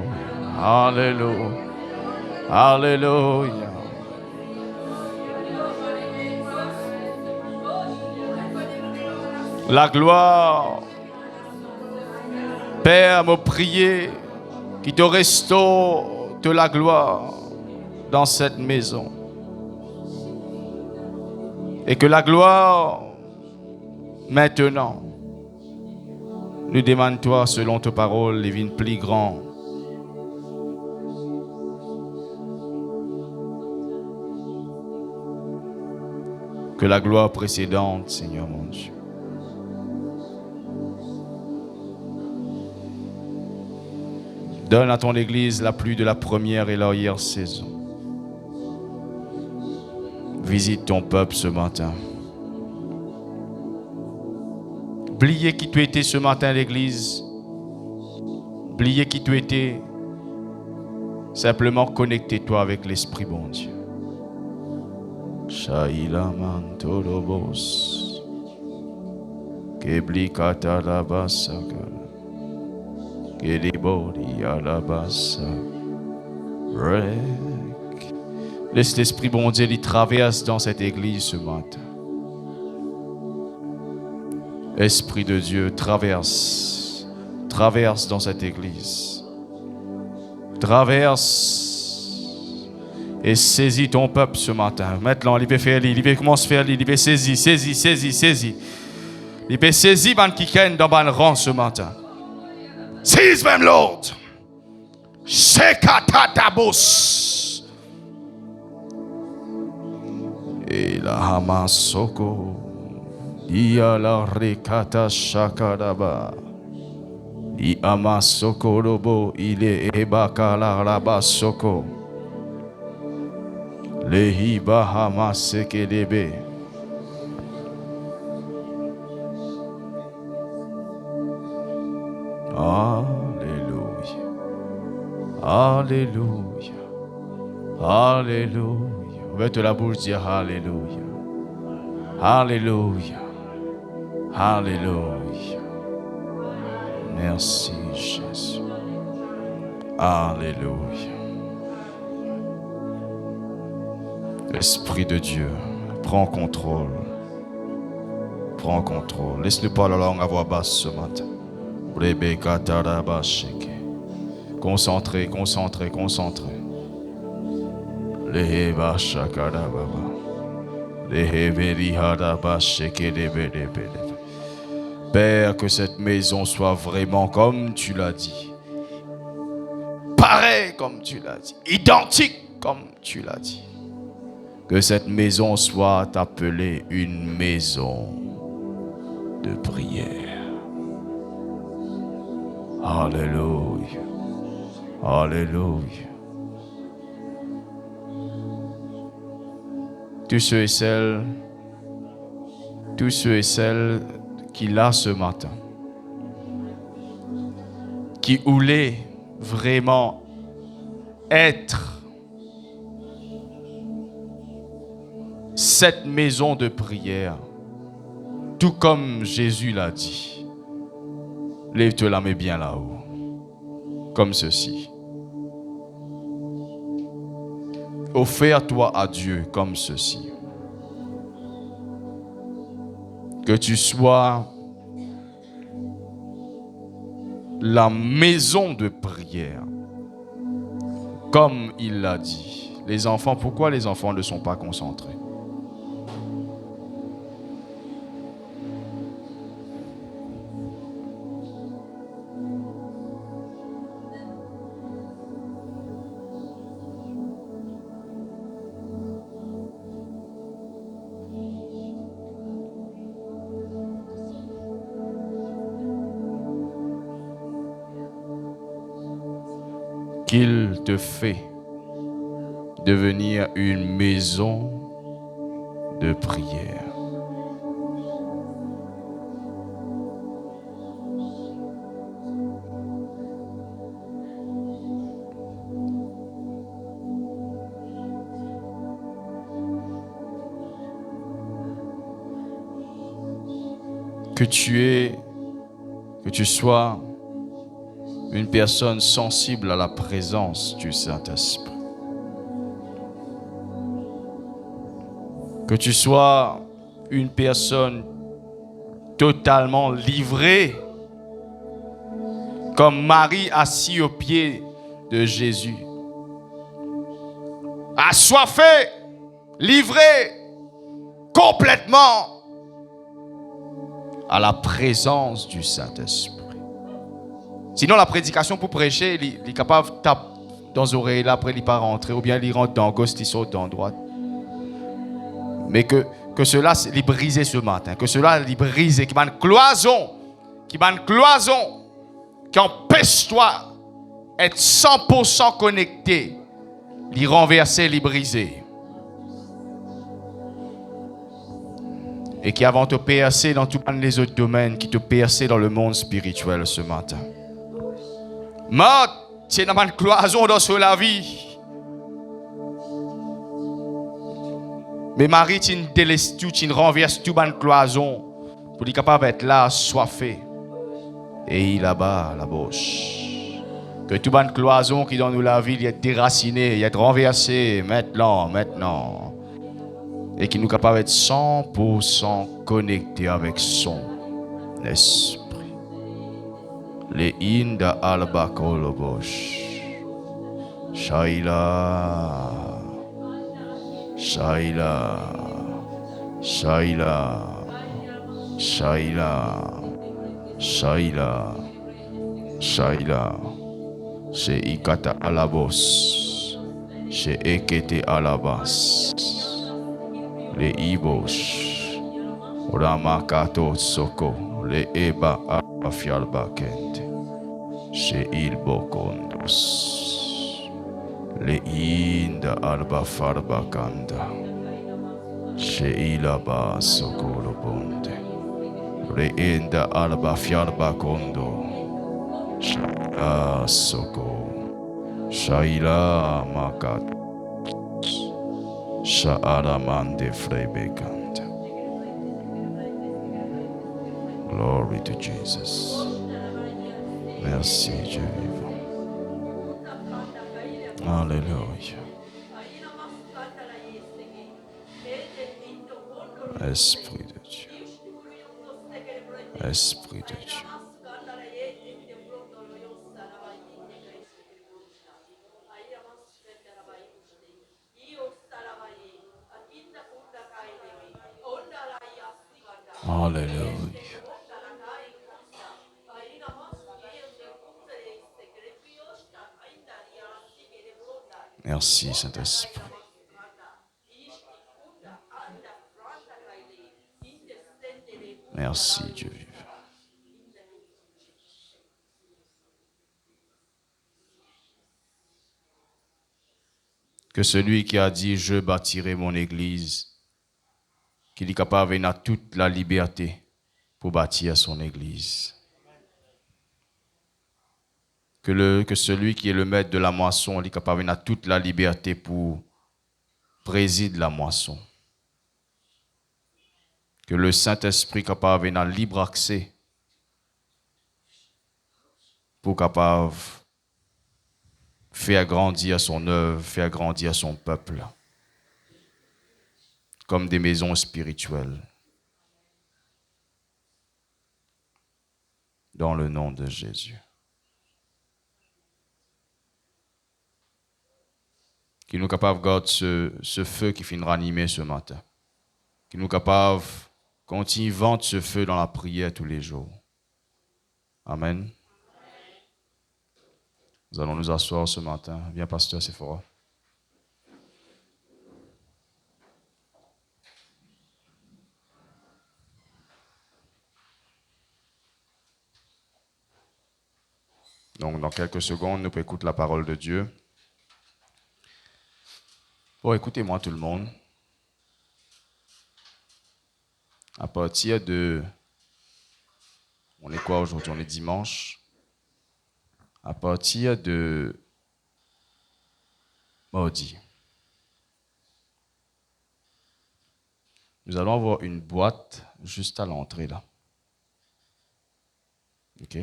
[SPEAKER 1] Alléluia. Alléluia. La gloire, Père, me prier qui te restaure de la gloire dans cette maison. Et que la gloire, maintenant, nous demande toi, selon ta parole, les vignes plus grands. Que la gloire précédente, Seigneur mon Dieu. Donne à ton Église la pluie de la première et l'arrière saison. Visite ton peuple ce matin. Oubliez qui tu étais ce matin à l'Église. Oubliez qui tu étais. Simplement connectez-toi avec l'Esprit bon Dieu. Shaila mantolobos. Kebli katalabasaka. Laisse l'Esprit bon Dieu il traverse dans cette église ce matin. Esprit de Dieu, traverse dans cette église. Traverse et saisis ton peuple ce matin. Maintenant, il peut faire, il peut commencer à faire, il peut saisir. Il peut saisir ban qui dans ban rang ce matin. Seize même l'autre. Shekatatabos. Et la hamasoko. Dia la rekata shakadaba. I amasoko robo. Il est ebaka la rabasoko. Le hiba hamasekedebe. Alléluia. Alléluia. Alléluia. Ouvre la bouche, dire Alléluia. Alléluia. Alléluia. Merci Jésus. Alléluia. L'Esprit de Dieu, prends contrôle. Prends contrôle. Laisse-nous parler la langue à voix basse ce matin. Concentré, concentré, concentré. Père, que cette maison soit vraiment comme tu l'as dit. Pareil comme tu l'as dit. Identique comme tu l'as dit. Que cette maison soit appelée une maison de prière. Alléluia. Alléluia. Tous ceux et celles qui là ce matin, qui voulaient vraiment être cette maison de prière, tout comme Jésus l'a dit. Lève-toi la main bien là-haut, comme ceci. Offre-toi à Dieu comme ceci. Que tu sois la maison de prière, comme il l'a dit. Les enfants, pourquoi les enfants ne sont pas concentrés? Qu'il te fait devenir une maison de prière. Que tu sois une personne sensible à la présence du Saint-Esprit. Que tu sois une personne totalement livrée, comme Marie assis aux pieds de Jésus. Assoiffée, livrée, complètement à la présence du Saint-Esprit. Sinon, la prédication pour prêcher, il est capable de taper dans les oreilles, là, après il pas rentrer, ou bien il rentre dans gauche, il saute dans droite. Mais que cela, il brisé ce matin, que cela, il brisé, qui m'a une cloison, qui empêche toi d'être 100% connecté, il renverser, il brisé. Et qui avant te percer dans tous les autres domaines, qui te percer dans le monde spirituel ce matin. Mort, c'est une cloison dans la vie. Mais Marie, tu délaisses tout, tu renverses tout dans cloison pour être capable d'être là, soifé. Et il là-bas, la bouche. Que tout dans cloison qui dans nous la vie, il est déraciné, il est renversé maintenant. Et qui nous capable d'être 100% connecté avec son esprit. Les inda alba kolobosh. Shaila. Chez ikata alabos. Chez ekete alabas. Les ibosh. Ramakato soko. Les eba afialbakente. Chez ilbokondos. Les inda alba farbakanda. Chez ilaba sokolo bonde. Les inda alba fialbakondo. Soko. Shaila Makat. Sha'alaman de Frebekant. Glory to Jesus. Merci Dieu vivant. Alléluia. Esprit de Dieu. Esprit de Dieu. Alléluia. Merci Saint-Esprit. Merci Dieu vivant. Que celui qui a dit je bâtirai mon église, qu'il est capable d'avoir toute la liberté pour bâtir son église. Que celui qui est le maître de la moisson, il est capable d'avoir toute la liberté pour présider la moisson. Que le Saint-Esprit est capable d'avoir libre accès pour capable faire grandir son œuvre, faire grandir son peuple, comme des maisons spirituelles. Dans le nom de Jésus. Qu'il nous capable de garder ce feu qui finit ranimer ce matin. Qu'il nous capable de continuer à vendre ce feu dans la prière tous les jours. Amen. Nous allons nous asseoir ce matin. Viens, pasteur Sephora. Donc, dans quelques secondes, nous pouvons écouter la parole de Dieu. Bon, écoutez-moi tout le monde. À partir de... On est quoi aujourd'hui? On est dimanche. À partir de mardi, nous allons avoir une boîte juste à l'entrée là. OK?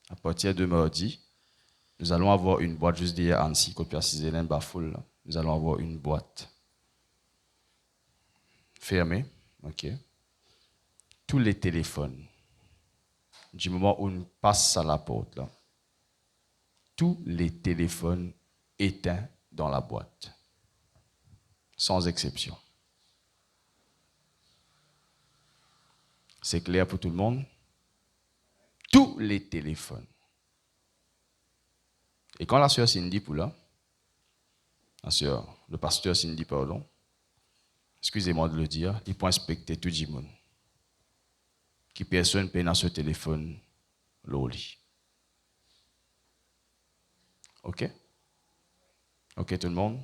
[SPEAKER 1] À partir de mardi, nous allons avoir une boîte juste derrière Annecy, côté Hélène Bafoul. Là. Nous allons avoir une boîte fermée. OK? Tous les téléphones, du moment où on passe à la porte, là, tous les téléphones éteints dans la boîte. Sans exception. C'est clair pour tout le monde? Tous les téléphones. Et quand la sœur Cindy Poula, le pasteur Cindy, pardon, excusez-moi de le dire, il peut inspecter tout le monde. Qui personne peut dans ce téléphone, l'oli. OK? OK, tout le monde?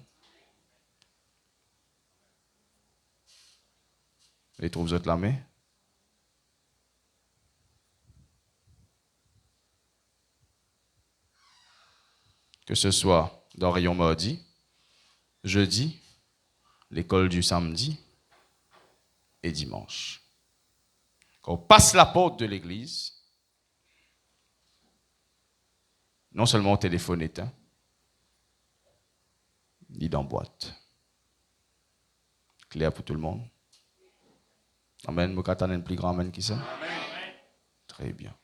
[SPEAKER 1] Et trouve votre la main? Que ce soit dans rayon mardi, jeudi, l'école du samedi et dimanche. Quand on passe la porte de l'église, non seulement au téléphone éteint, ni dans boîte. Clair pour tout le monde? Amen. Vous avez un plus grand amen qui ça? Très bien.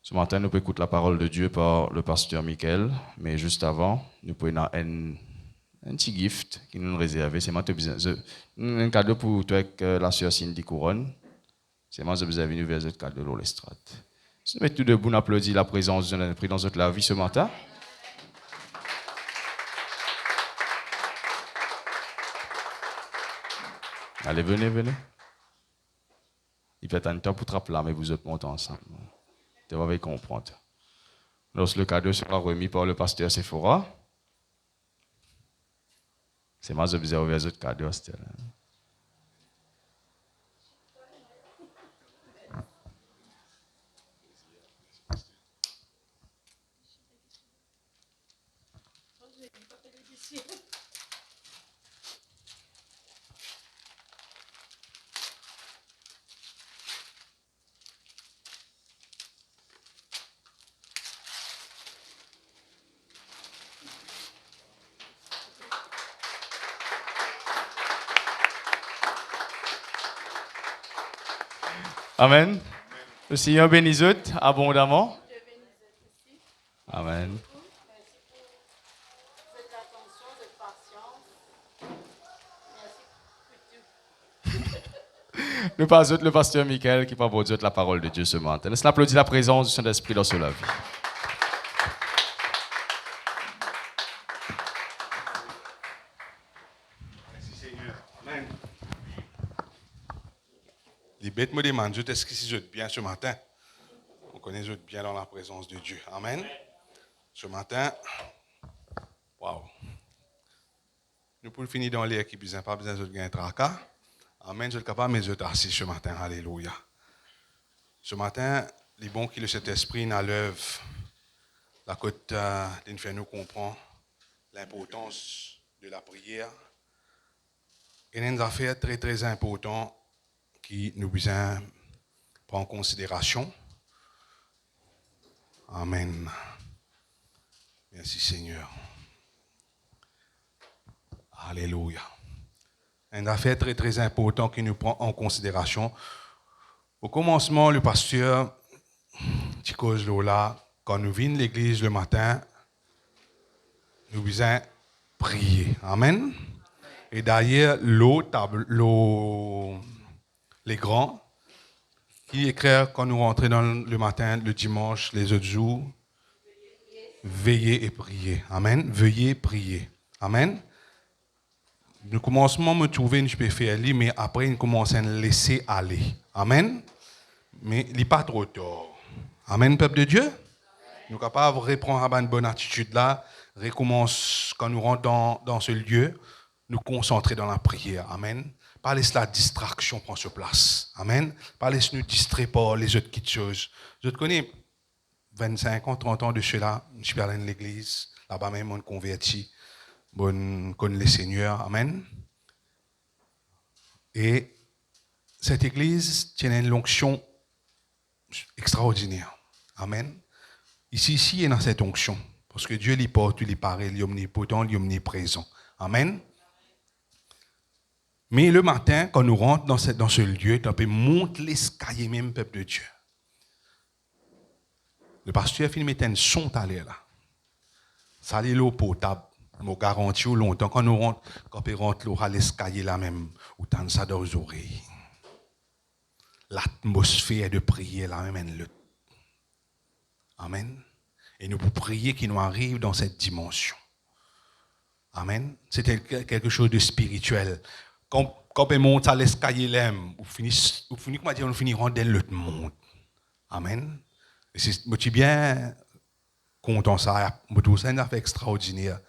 [SPEAKER 1] Ce matin, nous pouvons écouter la parole de Dieu par le pasteur Michael, mais juste avant, nous pouvons avoir un petit gift qui nous réserve. C'est un cadeau pour toi avec la sœur Cindy Couronne. C'est moi qui vous avez venu vers ce cadeau de l'Olestrade. Si nous mettons tout debout, nous applaudissons la présence de notre dans notre vie ce matin. Allez, venez. Il peut être un temps pour trapper là, mais vous êtes montez ensemble. Vous devez comprendre. Lorsque le cadeau sera remis par le pasteur Sephora, c'est moi qui vous ai ouvert ce cadeau. Amen. Le Seigneur bénisse abondamment. Amen. Le pasteur Michael qui parle de la parole de Dieu ce matin. Laisse applaudir la présence du Saint-Esprit dans cela vie.
[SPEAKER 3] Merci Seigneur. Amen. Les bêtes me demandent, est-ce que si je bien ce matin? On connaît je bien dans la présence de Dieu. Amen. Ce matin, waouh. Nous pouvons finir dans l'air qui besoin pas besoin de gagner un tracas. Amen. Je suis capable de me mettre assis ce matin. Alléluia. Ce matin, les bons qui le Saint-Esprit n'a l'œuvre, la côte d'une fait nous comprend l'importance de la prière. Et une affaire très très importante qui nous besoin prendre en considération. Amen. Merci Seigneur. Alléluia. Une affaire très très importante qui nous prend en considération. Au commencement, le pasteur Ticos Lola, quand nous venons à l'église le matin, nous besoin prier. Amen. Et d'ailleurs, les grands, qui écrivent quand nous rentrons dans le matin, le dimanche, les autres jours, veillez et priez. Amen. Veuillez prier. Amen. Nous commençons à me trouver, je peux faire lire, mais après, nous commençons à laisser aller. Amen. Mais il n'est pas trop tard. Amen, peuple de Dieu. Nous sommes capables de reprendre une bonne attitude là, recommence quand nous rentrons dans ce lieu, nous concentrer dans la prière. Amen. Pas laisser la distraction prendre sur place. Amen. Pas laisser nous distraire par les autres petites choses. Je te connais 25 ans, 30 ans de cela, je suis allé à l'église, là-bas même on converti, on connaît le Seigneur. Amen. Et cette église tient une onction extraordinaire. Amen. Ici, il y a dans cette onction. Parce que Dieu, il porte, il paraît, il est omnipotent, il est omniprésent. Amen. Mais le matin, quand nous rentrons dans ce lieu, on peut monter l'escalier même, peuple de Dieu. Le pasteur a filmé un son à l'air là. Ça est l'eau potable. Je garantis longtemps. Quand nous rentrons, quand on rentre à l'escalier là même, ou t'en ça dans les oreilles. L'atmosphère de prière là même le. Amen. Et nous pouvons prier qu'il nous arrive dans cette dimension. Amen. C'était quelque chose de spirituel. Quand on monte à l'escalier là, on finit comment dire, on finit rendre l'autre monde. Amen. Et je suis bien content ça. Je trouve ça une affaire extraordinaire.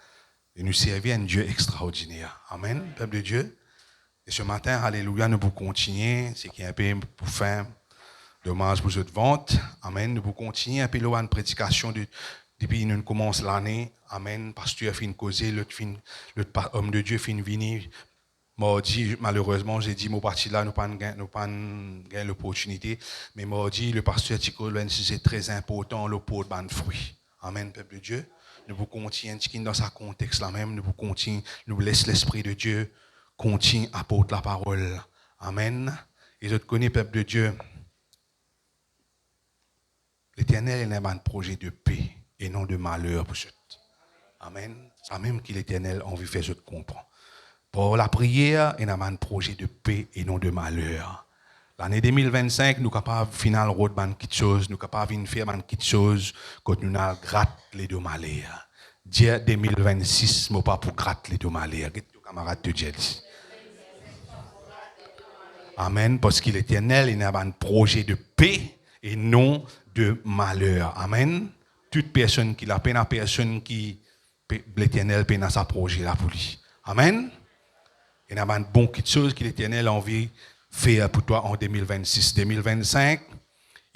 [SPEAKER 3] Et nous servons un Dieu extraordinaire. Amen. Peuple de Dieu. Et ce matin, alléluia, nous pouvons continuer. C'est qui est un peu pour fin. Dommage pour cette vente. Amen. Nous pouvons continuer un peu la prédication depuis nous commence l'année. Amen. Pasteur fin causer, l'autre homme de Dieu fin venir. Mardi, malheureusement, j'ai dit, mon parti là, nous pas gagné l'opportunité. Mais mardi, le pasteur Tico, c'est très important, le pot de fruits. Amen, peuple de Dieu. Nous pouvons continuer dans ce contexte là même. Nous pouvons continuer, nous laisse l'Esprit de Dieu continue à porter la parole. Amen. Et je te connais, peuple de Dieu. L'Éternel est un projet de paix et non de malheur pour ce. Amen. C'est même que l'Éternel a envie de faire ce comprendre. Pour la prière, il y a un projet de paix et non de malheur. L'année 2025, nous sommes capables de finir road quelque chose, nous sommes capables de faire quelque chose quand nous avons gratte les deux malheurs. Dire 2026, mais pas pour gratter les deux malheurs. Qu'est-ce que camarade te dit? Amen. Parce que l'Éternel, il y a un projet de paix et non de malheur. Amen. Toute personne qui la peine à personne qui l'Éternel peine à sa projet là pour lui. Amen. Il y a une bonne chose que l'Éternel a envie de faire pour toi en 2026. 2025,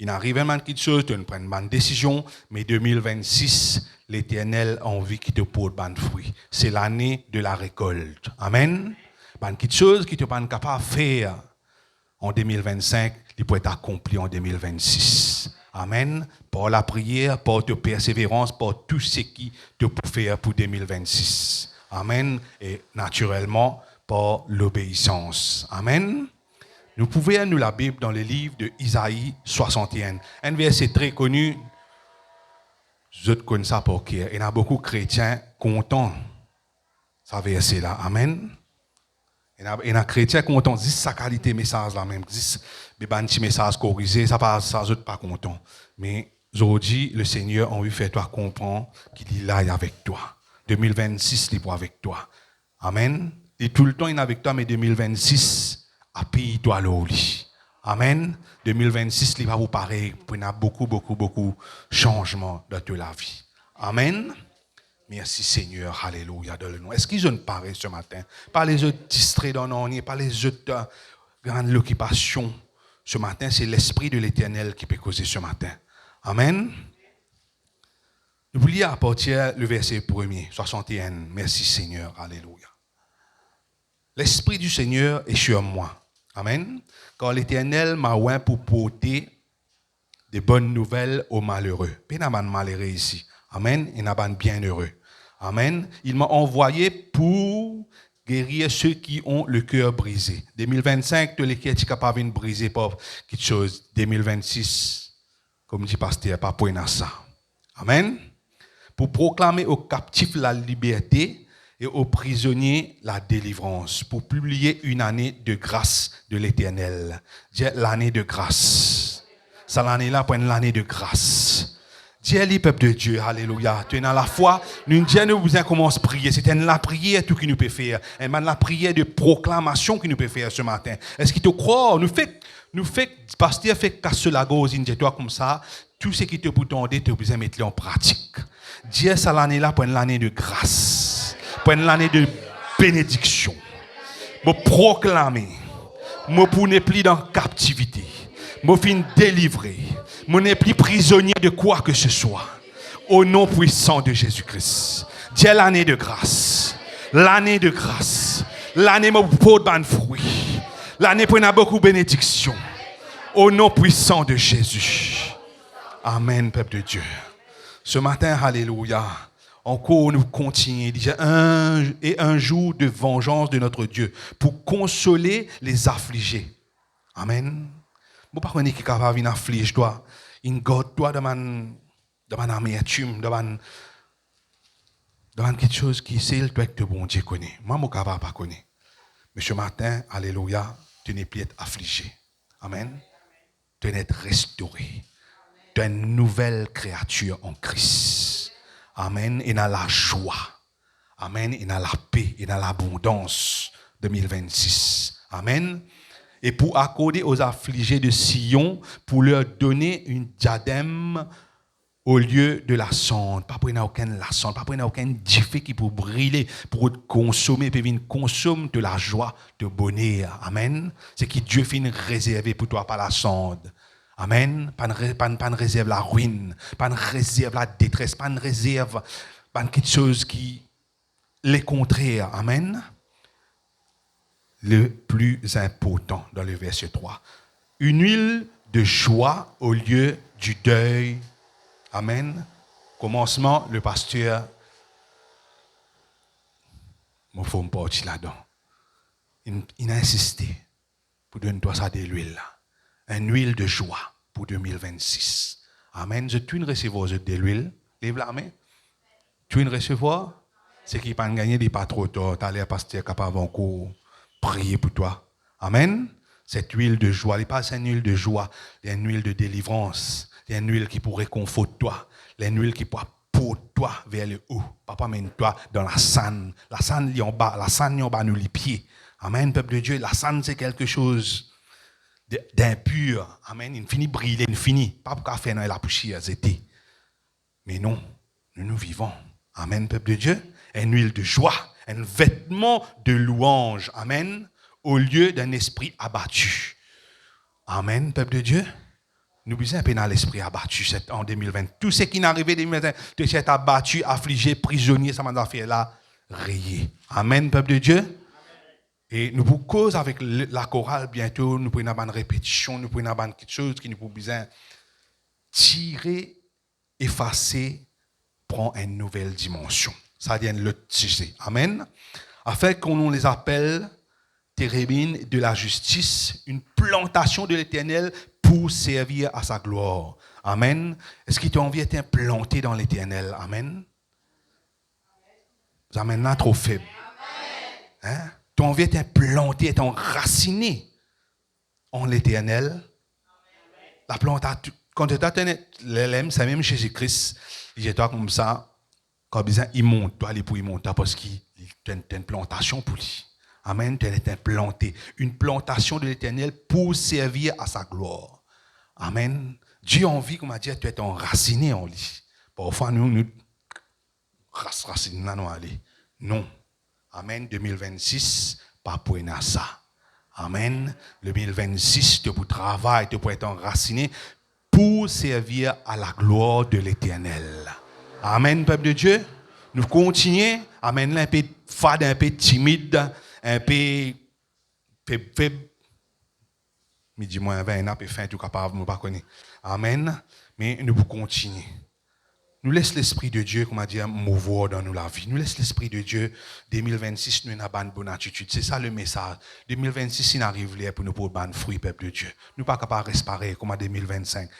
[SPEAKER 3] Il arrive une petite chose, tu prends une bonne décision, mais 2026, l'Éternel a envie qu'il te porte bonne fruit. C'est l'année de la récolte. Amen. Une petite chose qui te pas capable de faire en 2025, il peut être accompli en 2026. Amen. Par la prière, par ta persévérance, par tout ce qui te peut faire pour 2026. Amen. Et naturellement, par l'obéissance. Amen. Nous pouvons lire la Bible dans le livre de Isaïe 61. Un verset très connu. Je connais ça pour qui. Il y a beaucoup de chrétiens contents. Ça verset-là. Amen. Il y a des chrétiens contents. Dis sa qualité message là même. Dis des petits messages corrigés. Ça pas ça, je pas content. Mais aujourd'hui, le Seigneur a envie de faire toi comprendre qu'il est là avec toi. 2026, il est avec toi. Amen. Et tout le temps, il est avec toi, mais 2026, appuie-toi là. Amen. 2026, il va vous pareil. Il y a beaucoup de changements dans toute la vie. Amen. Merci Seigneur, alléluia, dans le nom. Est-ce qu'ils ont parlé ce matin? Pas les autres distraits dans l'ennui, pas les autres grandes occupations. Ce matin, c'est l'Esprit de l'Éternel qui peut causer ce matin. Amen. Nous voulons lire à partir le verset 1er, 61. Merci Seigneur, alléluia. L'Esprit du Seigneur est sur moi. Amen. Car l'Éternel m'a oint pour porter des bonnes nouvelles aux malheureux. Il n'y a pas de malheureux ici. Amen. Il n'y a pas de bienheureux. Amen. Il m'a envoyé pour guérir ceux qui ont le cœur brisé. 2025, tu es capable de briser pour quelque chose. 2026, comme dit pasteur, pas pour ça. Amen. Pour proclamer aux captifs la liberté et aux prisonniers la délivrance. Pour publier une année de grâce de l'Éternel. L'année de grâce. C'est l'année-là pour une année de grâce. Dieu, les peuple de Dieu, alléluia. Tu es dans la foi, nous ne vous commence à prier. C'est la prière tout qui nous peut faire. Et la prière de proclamation qui nous peut faire ce matin. Est-ce qu'il te croit? Nous fait, pasteur fait casser la gauze, toi comme ça. Tout ce qui te peut t'aider, tu besoin mettre en pratique. Dieu, c'est l'année-là pour une année de grâce. Pour une année de bénédiction. Pour proclamer. Pour ne plus dans captivité. Pour fin délivrer. Mon n'est plus prisonnier de quoi que ce soit. Au nom puissant de Jésus-Christ. Dieu, l'année de grâce. L'année de grâce. L'année pour de fruits. L'année pour beaucoup de bénédictions. Au nom puissant de Jésus. Amen, peuple de Dieu. Ce matin, alléluia. Encore nous continuons. Un jour de vengeance de notre Dieu. Pour consoler les affligés. Amen. Je ne sais pas qui est capable d'affliger toi. Il garde toi devant amertume, devant quelque chose qui c'est le toi que bon Dieu connaît. Moi, je ne suis pas capable de connaître. Mais ce matin, alléluia, tu n'es plus affligé. Amen. Tu n'es restauré. Tu es une nouvelle créature en Christ. Amen. Et dans la joie. Amen. Et dans la paix. Et dans l'abondance 2026. Amen. Et pour accorder aux affligés de Sion, pour leur donner une diadème au lieu de la cendre. Pas pour n'y avoir aucune la cendre, pas pour n'y avoir aucun diffé qui peut briller, pour consommer, pour venir consommer de la joie, de bonheur. Amen. C'est qui Dieu finit réservé pour toi par la cendre. Amen. Pas de réserve la ruine, pas de réserve la détresse, pas de réserve, pas de quelque chose qui les contraire. Amen. Le plus important dans le verset 3. Une huile de joie au lieu du deuil. Amen. Commencement, le pasteur, il faut me partir là-dedans. Il a insisté pour donner toi ça de l'huile là. Une huile de joie pour 2026. Amen. Je tu ne recevoir de l'huile. Lève la main. Tu ne recevoir. C'est qui pas gagner des pas trop tard. T'as l'air pasteur capable encore prier pour toi. Amen. Cette huile de joie, elle n'est pas une huile de joie, c'est une huile de délivrance. C'est une huile qui pourrait réconforter toi. C'est une huile qui pourrait porter toi vers le haut. Papa mène toi dans la sanne. La sanne est en bas. La sanne est en bas, nous les pieds. Amen, peuple de Dieu. La sanne, c'est quelque chose d'impur. Amen. Il finit briller, il finit. Pas pour faire dans la poussière, c'était. Mais non, nous vivons. Amen, peuple de Dieu. Une huile de joie. Un vêtement de louange, amen, au lieu d'un esprit abattu. Amen, peuple de Dieu. nous besoin un peu dans l'esprit abattu en 2020. Tout ce qui n'est arrivé en 2020, tu es abattu, affligé, prisonnier, ça m'a fait là, rayé. Amen, peuple de Dieu. Et nous vous cause avec la chorale bientôt, nous prenons une répétition, nous prenons quelque chose qui nous peut besoin tirer, effacer, prend une nouvelle dimension. Ça vient le tisser. Amen. Afin qu'on les appelle térébines de la justice, une plantation de l'Éternel pour servir à sa gloire. Amen. Est-ce qu'il t'a envie d'être implanté dans l'Éternel? Amen. Vous amène là trop faible. Hein? Tu as envie d'être implanté, d'être enraciné en l'Éternel. La plantation, quand tu as l'élème, c'est même Jésus-Christ. Il est comme ça, quand il monte, tu aller pour y monter parce qu'il y a une plantation pour lui. Amen, tu es implanté. Une plantation de l'Éternel pour servir à sa gloire. Amen. Dieu a envie, comme a dit, tu es enraciné en lui. Parfois, nous racinons là, nous aller. Non. Amen. 2026, pas pour ça. Amen. 2026, tu pour travailler, tu pour être enraciné pour servir à la gloire de l'Éternel. Amen, peuple de Dieu. Nous continuons. Amen, un peu fade, un peu timide, un peu faible. Midi moins 20, un peu fin, tout capable, nous ne connaissons pas. Amen. Mais nous continuons. Nous laisse l'Esprit de Dieu, comme on dit, mouvoir dans nous la vie. Nous laisse l'Esprit de Dieu. 2026, nous avons une bonne attitude. C'est ça le message. 2026, il arrive là pour nous pour ban fruit, peuple de Dieu. Nous ne sommes pas capables de respirer comme en 2025.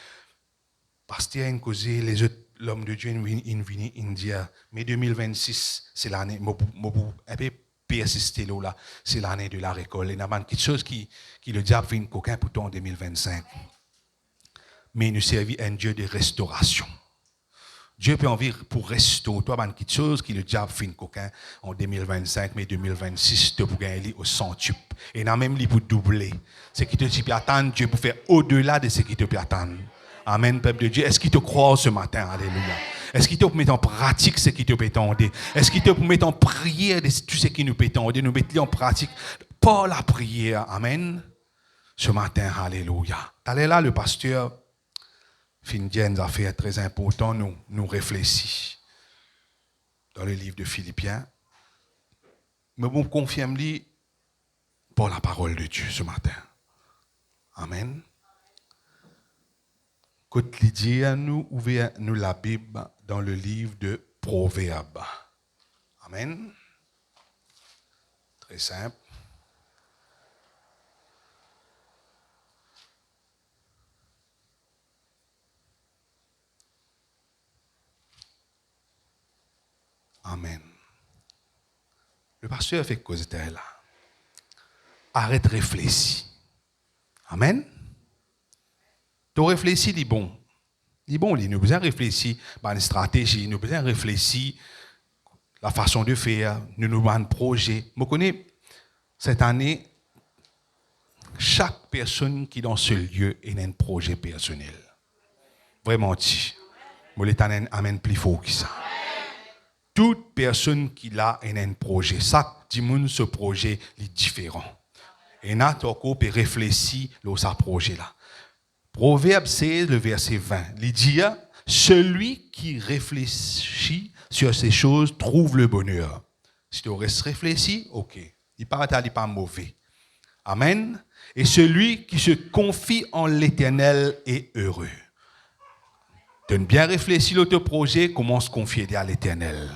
[SPEAKER 3] Parce qu'il y a une cause, les autres, l'homme de Dieu, il vient, il dit, mais 2026, c'est l'année, un peu persister là, c'est l'année de la récolte. Il y a quelque chose qui le diable fait une coquin pour toi en 2025. Mais nous servons un Dieu de restauration. Dieu peut envie pour restaurer toi quelque chose qui le diable fait une coquin en 2025, mais 2026, tu peux gagner au centuple. Et non même pour doubler. Ce qui te peut attendre, Dieu peut faire au-delà de ce qui te peut attendre. Amen, peuple de Dieu. Est-ce qu'il te croit ce matin? Alléluia. Est-ce qu'il te peut mettre en pratique ce qui te peut tendre? Est-ce qu'il te peut mettre en prière de tout ce qui nous peut tendre? Nous mettre en pratique par la prière. Amen. Ce matin, alléluia. Allez là, le pasteur Findien a fait très important, nous réfléchissons dans le livre de Philippiens. Mais bon, confirme-lui par la parole de Dieu ce matin. Amen. Quand Lydie nous ouvert nous la Bible dans le livre de Proverbes. Amen. Très simple. Amen. Le pasteur fait cause de là. Arrête de réfléchir. Amen. Tu réfléchis, dis bon. Dis bon, nous besoin réfléchir à une stratégie, nous besoin réfléchir la façon de faire, nous avons un projet. Je connais cette année, chaque personne qui est dans ce lieu a un projet personnel. Vraiment, je l'Éternel amène plus fort que ça. Toute personne qui a un projet, chaque monde ce projet est différent. Et nous avons réfléchir à ce projet-là. Proverbe 16, le verset 20, il dit, celui qui réfléchit sur ces choses trouve le bonheur. Si tu restes réfléchi, ok. Il n'est pas mauvais. Amen. Et celui qui se confie en l'Éternel est heureux. Tu as bien réfléchi à ton projet, commence à confier à l'Éternel.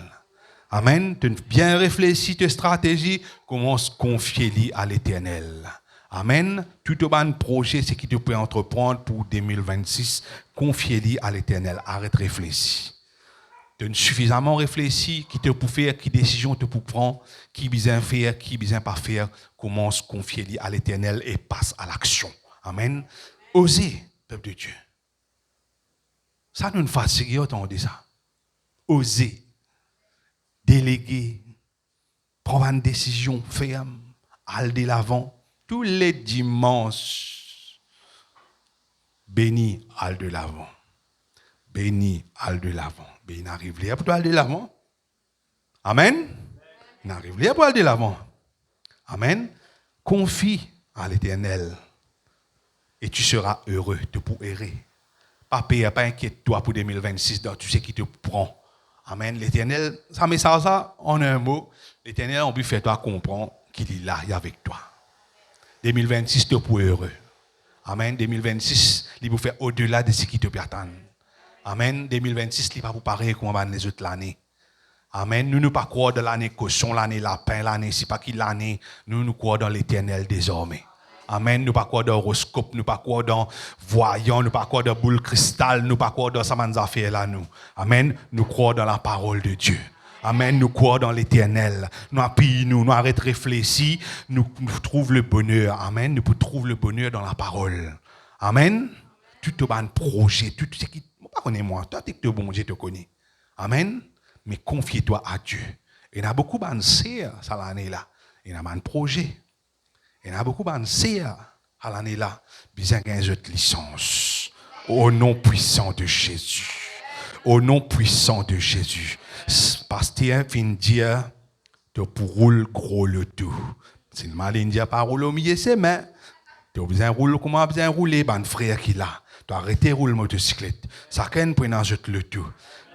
[SPEAKER 3] Amen. Tu as bien réfléchi ta stratégie, commence à confier à l'Éternel. Amen. Tout un projet, c'est qui tu peux entreprendre pour 2026, confiez-le à l'Éternel. Arrête de réfléchir. Tu as suffisamment réfléchi, qui te peut faire, qui décision te peut prendre, qui besoin faire, qui besoin pas faire. Commence à confier à l'Éternel et passe à l'action. Amen. Osez, peuple de Dieu. Ça nous fatigue, entendez ça. Osez. Déléguer. Prendre une décision ferme. Aller de l'avant. Tous les dimanches, béni, al de l'avant. Béni, al de l'avant. Béni, arrive là pour aller de l'avant. Amen. N'arrive là pour aller de l'avant. Amen. Confie à l'Éternel et tu seras heureux de pour errer. pas inquiète-toi pour 2026, dans tout ce qui te prend. Amen. L'Éternel, ça met ça en un mot. L'Éternel, on peut faire toi comprendre qu'il est là, il est avec toi. 2026, tu es pour heureux. Amen. 2026, il vous faire au-delà de ce qui te peut attendre. Amen. 2026, il n'est pas pour pareil comme les autres l'année. Amen. Nous ne pas croire dans l'année cochon, l'année lapin, l'année, c'est pas qui l'année. Nous croyons dans l'Éternel désormais. Amen. Nous pas croire dans l'horoscope, nous pas croire dans voyant, nous pas croire dans boule cristal, nous pas croire dans ça affaire là nous. Amen. Nous croyons dans la parole de Dieu. Amen. Nous croyons dans l'Éternel. Nous appuyons, nous arrêtons de réfléchir, nous trouvons le bonheur. Amen. Nous trouvons le bonheur dans la parole. Amen. Tout un projet, tout ce qui, pas connais moi, toi tu bon Dieu te connais. Amen. Mais confie-toi à Dieu. Il y a beaucoup de sœurs ça l'année là. Il y a un projet. Il y a beaucoup de sœurs à l'année là. Besoin d'une autre licence. Au nom puissant de Jésus. Au nom puissant de Jésus. Pasteur vient dire, tu pour rouler gros le tout. Si le malin dit pas rouler au milieu ses mains, tu as besoin de rouler, comment besoin de rouler, ben frère qui là. Tu as arrêté de rouler motocyclette. Ça qu'un prend le tout.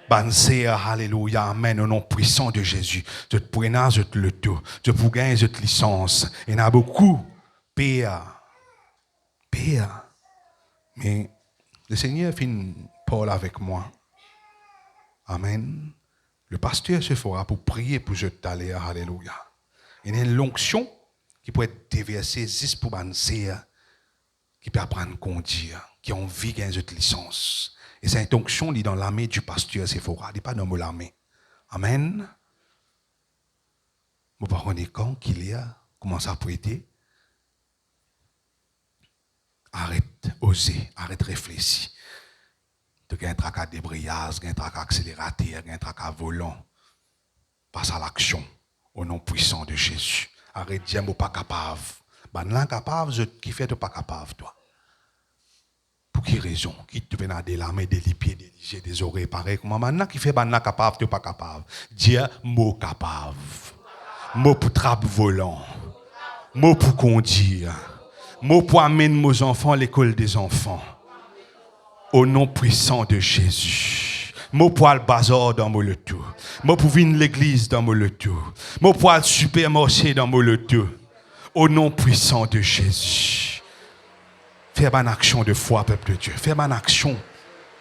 [SPEAKER 3] Ben c'est alléluia, amen, au nom puissant de Jésus. Je te prends le tout. Je pour gagner cette licence. Il y en a beaucoup. Père. Mais le Seigneur finit Paul avec moi. Amen. Le pasteur se fera pour prier pour je t'aller. Alléluia. Il y a une onction qui peut être déversée juste pour banser, qui peut apprendre à conduire, qui a envie de gagner cette licence. Et cette onction est dans l'armée du pasteur Sephora. Il n'est pas dans l'armée. Amen. Vous parlez quand qu'il y a, comment ça peut être? Arrête, oser, arrête, réfléchir. Tu as un trac à débrayage, un trac à accélérateur, un trac à volant. Passe à l'action au nom puissant de Jésus. Arrête de dire, je ne suis pas capable. Ben, l'incapable, qui fait de pas capable, toi? Pour quelle raison? Qui te vient des lames, des pieds, des ligés, des oreilles, pareil. Comment maintenant qui fait ben capable, tu n'es pas capable? Dire, mot capable. Mot pour trappe volant. Mot pour conduire. Mot pour amener nos enfants à l'école des enfants. Au nom puissant de Jésus. Mot pour le bazar dans le tout. Mot pour venir l'église dans le tout. Mot pour le supermarché dans le tout. Au nom puissant de Jésus. Fais une action de foi, peuple de Dieu. Fais une action.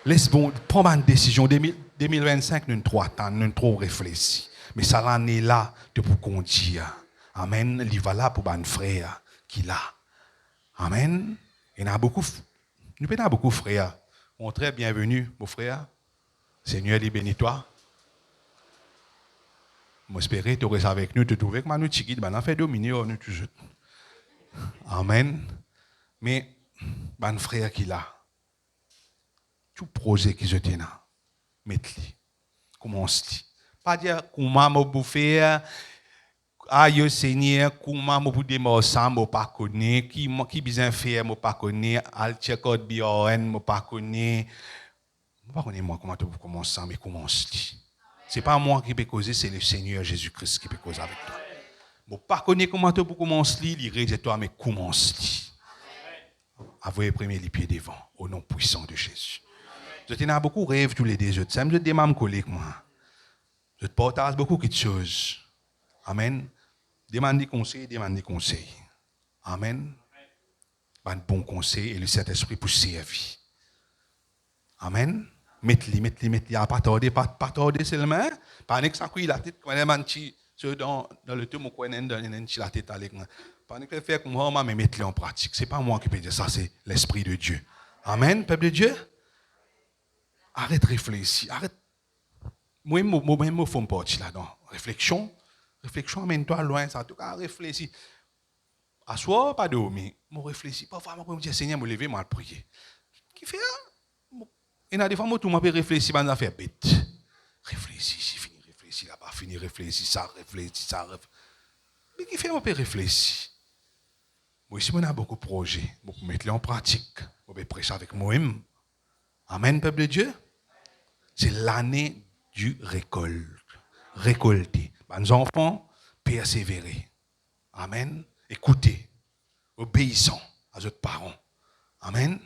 [SPEAKER 3] Laisse bon, prends une décision. 2025, nous ne trop attendre, nous ne trop réfléchir. Mais ça l'année là, de pour conduire. Amen. Il va là pour un frère qui l'a. Amen. Il y en a beaucoup. Nous avons beaucoup de frères. On très bienvenue, mon frère. Seigneur, il bénit toi. J'espère que tu restes avec nous, tu trouves que nous t'y guide, on fait dominer nous toujours. Amen. Mais, ban frère qui l'a, tout projet qui se tient là, mettez-le, commence-le. Pas dire comment me bouffer, aïe Seigneur, comment me bouffer moi ça, me pas connaître, qui besoin faire, me pas connaître, al check out BON, me pas connaître. Je ne sais pas moi comment tu commences ça, mais commence-le. Ce n'est pas moi qui peux causer, c'est le Seigneur Jésus-Christ qui peut causer avec toi. Je ne sais pas comment tu peux commencer, il rejette toi, mais commence-le. Avouez premier les pieds devant, au nom puissant de Jésus. Je t'ai beaucoup de rêves tous les deux. Je te dis, ma collègue, moi. Je te partage beaucoup de choses. Amen. Demande des conseils. Amen. Un bon conseil et le Saint-Esprit pour servir. Amen. Mettez-les. Pas tarder seulement. Pas que ça couille la tête, quand dans le tout, mon la tête avec moi. Pas que faire comme moi, mais mettez-les en pratique. Ce n'est pas moi qui peux dire ça, c'est l'Esprit de Dieu. Amen, peuple de Dieu. Arrête de réfléchir. Arrête. Moi, je fais partie là-dedans. Réflexion, amène-toi loin. Ça, en tout cas, réfléchis. Assois, pas dormir. Je réfléchis. Parfois, je me dis, Seigneur, je me lever, je vais prier. Qui fait ça? Et dans des fois, je peux réfléchir, je vais faire bête. Réfléchis, c'est fini, réfléchis là-bas, fini, réfléchis, ça. Mais qui fait, je peux réfléchir. Moi, ici, on a beaucoup de projets. Je peux mettre les en pratique. Je peux prêcher avec moi-même. Amen, peuple de Dieu. C'est l'année du récolter. Les enfants, persévérer. Amen. Écoutez. Obéissant à votre parents. Amen.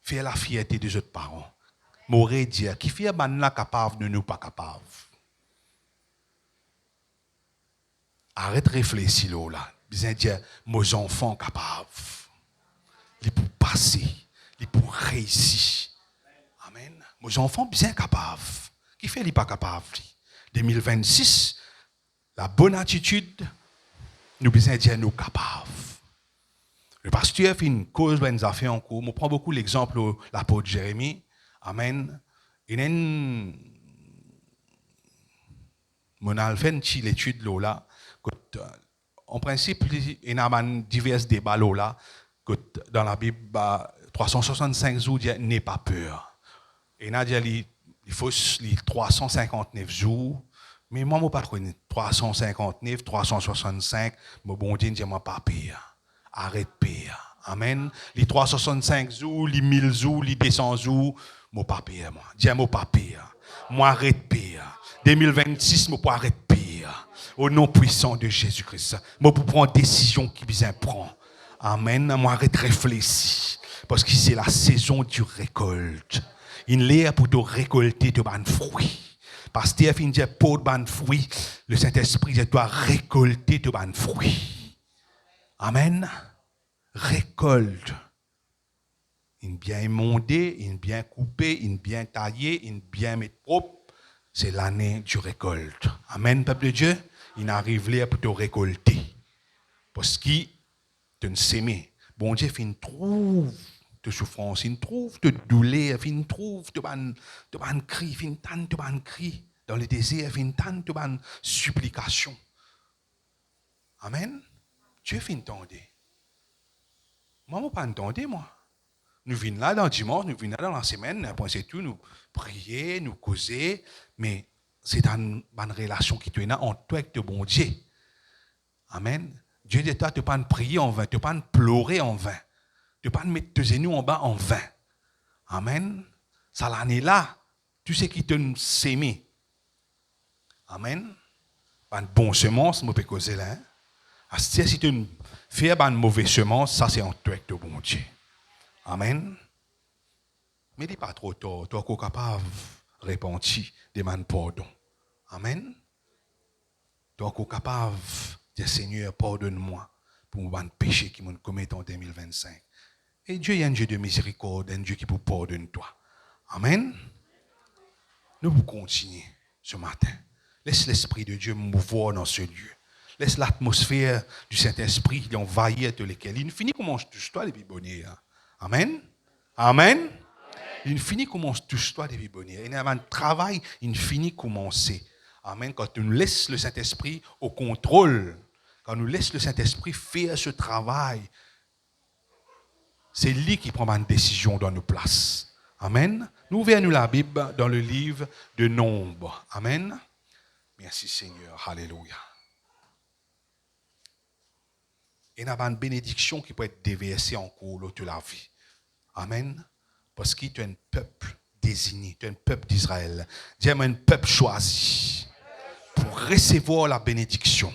[SPEAKER 3] faire la fierté des autres parents. M'aurait dit, qui fait maintenant capable de nous pas capable. Arrête de réfléchir là. Bien dire, mes enfants capables. Ils pour passer, ils pour réussir. Amen. Mes enfants bien capables. Qui fait les pas capables? 2026, la bonne attitude, nous besoin dire nous capables. Le pasteur fait une cause, nous a fait en cours. Je prends beaucoup l'exemple de l'apôtre Jérémie. Amen. Il y a mon fait une étude là. En principe, il y a divers débats là. Dans la Bible, 365 jours, il n'est pas peur. Et il y a dit il faut les 359 jours. Mais moi, je ne pas 359, 365. Mais bon Dieu, je ne pas peur. Arrête peur. Amen. Les 365 jours, les 1000 jours, les 200 jours, je ne pas peur. Dis moi pas peur. Moi, arrête peur. 2026, je ne pas arrête peur. Au nom puissant de Jésus-Christ. Je pour prendre une décision qui besoin prend. Amen. Moi, arrête de réfléchir. Parce que c'est la saison du récolte. Il est pour te récolter de bonnes fruits. Parce que il dit pour de bonnes fruits, le Saint-Esprit doit récolter de bonnes fruits. Amen. Récolte. Une bien émondée, une bien coupée, une bien taillée, une bien mettre propre. C'est l'année du récolte. Amen, peuple de Dieu. Il arrive là pour te récolter. Parce qu'il te s'aimer. Bon Dieu, il trouve de souffrance, il trouve de douleur, il trouve de ban cri, il tente de ban cri. Dans le désert, il tente de ban supplication. Amen. Dieu fait entendre. Moi, je ne pas entendre, moi. Nous venons là dans le dimanche, nous venons là dans la semaine, c'est tout, nous prier, nous causer, mais c'est une relation qui est entre toi et le bon Dieu. Amen. Dieu dit toi, tu ne peux pas prier en vain, tu ne peux pas pleurer en vain, tu ne peux pas mettre tes genoux en bas en vain. Amen. Ça l'année là, tu sais qui te s'aimer. Amen. Une bonne semence, je peux causer là. Si tu fais une mauvaise semence, ça c'est entre toi et le bon Dieu. Amen. Mais dis pas trop tard, toi qui es capable de répondre, demande pardon. Amen. Toi qui es capable de dire Seigneur, pardonne-moi pour mon péché qui m'a commis en 2025. Et Dieu est un Dieu de miséricorde, un Dieu qui peut pardonner toi. Amen. Nous pouvons continuer ce matin. Laisse l'Esprit de Dieu mouvoir dans ce lieu. Laisse l'atmosphère du Saint-Esprit envahir tous lesquels. Il finit comment je touche toi les bibonniers. Amen. Amen. Il finit comment je touche toi les bibonniers. Il y a un travail, il finit commencer. Amen. Quand nous laissons le Saint-Esprit au contrôle, quand nous laissons le Saint-Esprit faire ce travail, c'est lui qui prend une décision dans nos places. Amen. Nous ouvrons la Bible dans le livre de Nombres. Amen. Merci Seigneur. Alléluia. Et il y a une bénédiction qui peut être déversée en cours de la vie. Amen. Parce qu'il y a un peuple désigné, tu es un peuple d'Israël. Dieu est un peuple choisi pour recevoir la bénédiction,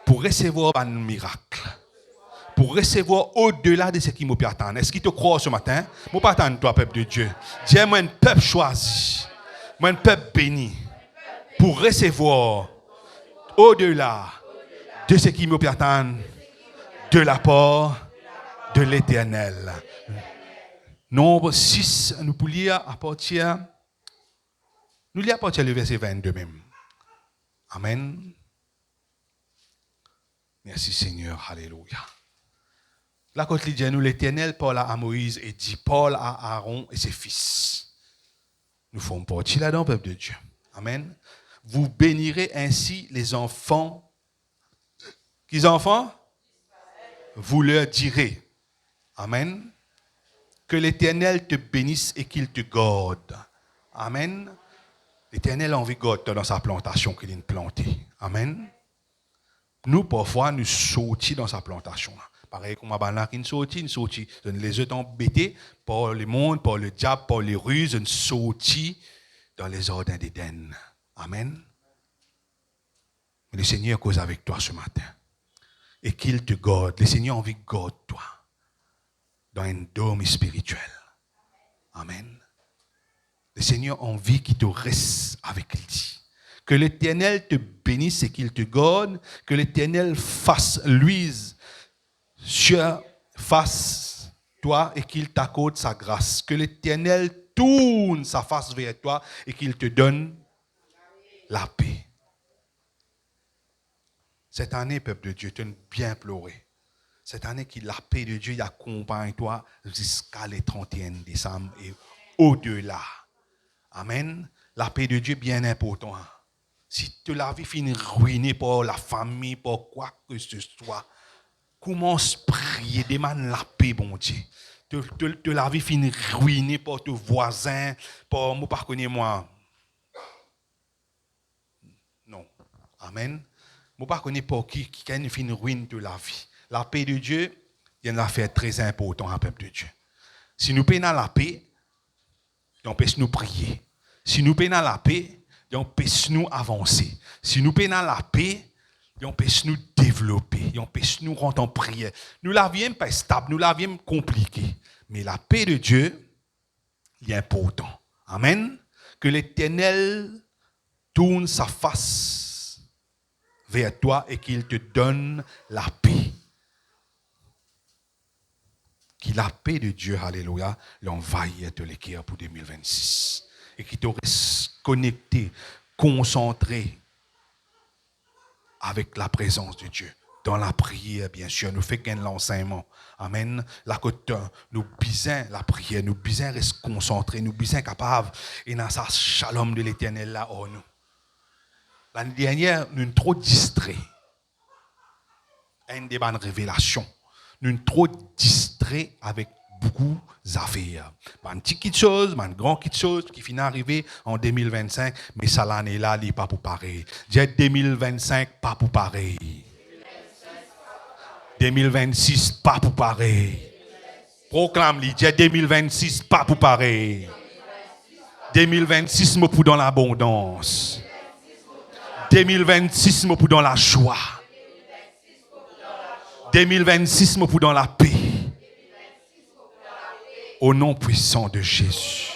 [SPEAKER 3] pour recevoir un miracle, pour recevoir au-delà de ce qui m'ont attendre. Est-ce qu'il te croit ce matin? Je ne pas attendre toi, peuple de Dieu. Dieu est un peuple choisi, un peuple béni, pour recevoir au-delà de ce qui m'ont attendre de la part de l'Éternel. Nombre 6, nous pouvons lire à partir du verset 22 même. Amen. Merci Seigneur. Alléluia. Là, quand il dit nous, l'Éternel parle à Moïse et dit parle à Aaron et ses fils. Nous faisons partie là-dedans, peuple de Dieu. Amen. Vous bénirez ainsi les enfants. Qui enfants? Vous leur direz. Amen. Que l'Éternel te bénisse et qu'il te garde. Amen. L'Éternel a envie de garder dans sa plantation qu'il a plantée. Amen. Nous, parfois, nous sortis dans sa plantation. Pareil comme Abana qui nous sortit. Les autres embêtés par le monde, par le diable, par les ruses, nous sortis dans les ordres d'Éden. Amen. Mais le Seigneur cause avec toi ce matin. Et qu'il te garde. Le Seigneur a envie de garder toi dans un dôme spirituel. Amen. Le Seigneur a envie qu'il te reste avec lui. Que l'Éternel te bénisse et qu'il te garde. Que l'Éternel fasse luise face toi et qu'il t'accorde sa grâce. Que l'Éternel tourne sa face vers toi et qu'il te donne la paix. Cette année, peuple de Dieu, tu as bien pleuré. Cette année, que la paix de Dieu accompagne toi jusqu'à le 31 décembre et au-delà. Amen. La paix de Dieu est bien importante. Si tu la vie finit ruinée par la famille, par quoi que ce soit, commence à prier, demande la paix, bon Dieu. Tu la vie finit ruinée par tes voisins, par moi, par moi. Non. Amen. Moi, pas connais pas qui finit ruine de la vie. La paix de Dieu, il y a une affaire très importante, peuple de Dieu. Si nous payons la paix, on peut nous prier. Si nous payons la paix, on peut nous avancer. Si nous payons la paix, on peut nous développer. On peut nous rendre en prière. Nous la vie pas stable, nous la vie compliquée. Mais la paix de Dieu, il est important. Amen. Que l'Éternel tourne sa face vers toi et qu'il te donne la paix. Que la paix de Dieu, alléluia, l'envahisse tous les cœurs pour 2026. Et qu'il te reste connecté, concentré avec la présence de Dieu. Dans la prière, bien sûr, nous faisons l'enseignement. Amen. La côte, nous bisons la prière, nous bisons rester concentrés, nous bisons capables. Et dans sa shalom de l'Éternel là, oh nous. L'année dernière, nous sommes trop distraits. Une des bonnes révélations. Nous sommes trop distraits avec beaucoup d'affaires. Une petite chose, une grande chose qui finit d'arriver en 2025, mais ça l'année là, il n'est pas pour pareil. J'ai 2025, pas pour pareil. 2026, pas pour pareil. Proclame-le, j'ai 2026, pas pour pareil. 2026, me pour dans l'abondance. 2026, me pour dans la joie. 2026, me pour dans la paix. Au nom puissant de Jésus.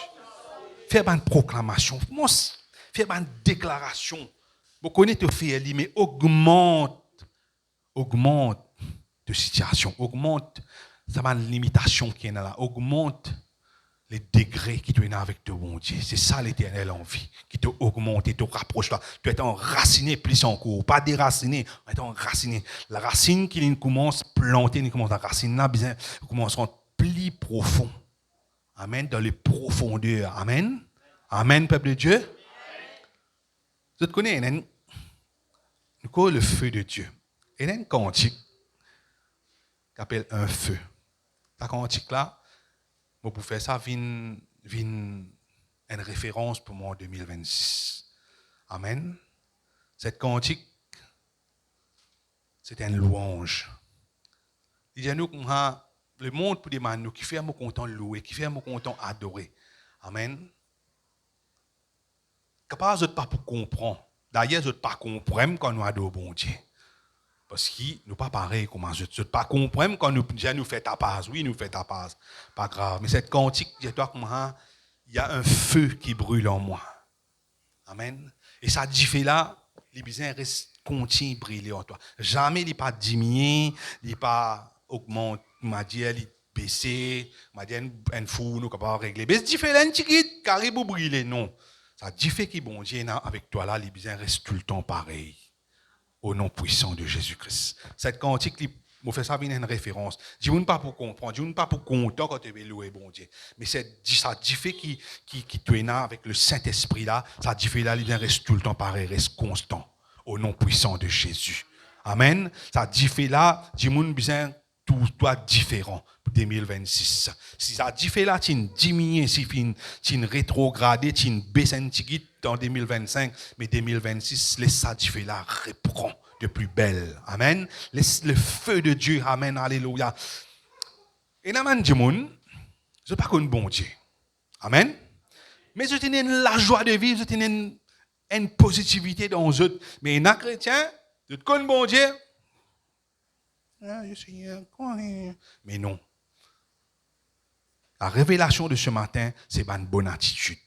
[SPEAKER 3] Faire une proclamation, faire une déclaration. Vous connaissez faire, mais augmente de situation, augmente sa limitation qui est là, augmente les degrés qui tu es avec ton bon Dieu. C'est ça l'Éternel envie, qui te augmente, te rapproche là. Tu es enraciné plus encore, pas déraciné, mais enraciné. La racine qui commence à planter, qui commence à raciner là, bien, commence à plus profond. Amen, dans les profondeurs. Amen. Amen, peuple de Dieu. Vous connaissez, le feu de Dieu. Il y a un cantique qui appelle un feu. Ce cantique-là, pour faire ça, vient une référence pour moi en 2026. Amen. Cette cantique, c'est une louange. Il y a nous le monde pour demander nous qui fait nous content louer, qui fait nous content adorer. Amen. Capable de pas pour comprendre. D'ailleurs, je ne pas comprendre quand nous adorons bon Dieu. Parce que nous pas pareil comment je ne pas comprendre quand nous fait ta passe. Oui, nous fait ta passe. Pas grave. Mais cette cantique, il y a un feu qui brûle en moi. Amen. Et ça dit là, les besoins restent continue brûler en toi. Jamais il n'est pas diminué, il n'est pas augmenté, il m'a dit il baissé, il m'a dit un fou, nous capable régler. Mais c'est différent, petit caribou brûler non. Ça dit fait que bon Dieu avec toi là, les besoins restent tout le temps pareil. Au nom puissant de Jésus-Christ. Cette cantique, je fais ça une référence. Je ne dis pas pour comprendre, je ne dis pas pour content quand tu veux louer bon Dieu. Mais ça dit fait qui te est avec le Saint-Esprit là, ça dit fait là, il reste tout le temps pareil, reste constant. Au nom puissant de Jésus. Amen. Ça dit fait là, je ne besoin tout toi différent pour 2026. Si ça dit fait là, tu diminues, si tu rétrogradé, tu baisses un petit guide en 2025, mais 2026, laisse ça dit fait là, reprend de plus belle. Amen. Laisse le feu de Dieu. Amen. Alléluia. Et dans le monde, je ne sais pas qu'on est bon Dieu. Amen. Mais je tenais la joie de vivre, je tenais une positivité dans eux autres. Mais les chrétiens, je connais bon Dieu. Mais non. La révélation de ce matin, c'est une bonne attitude.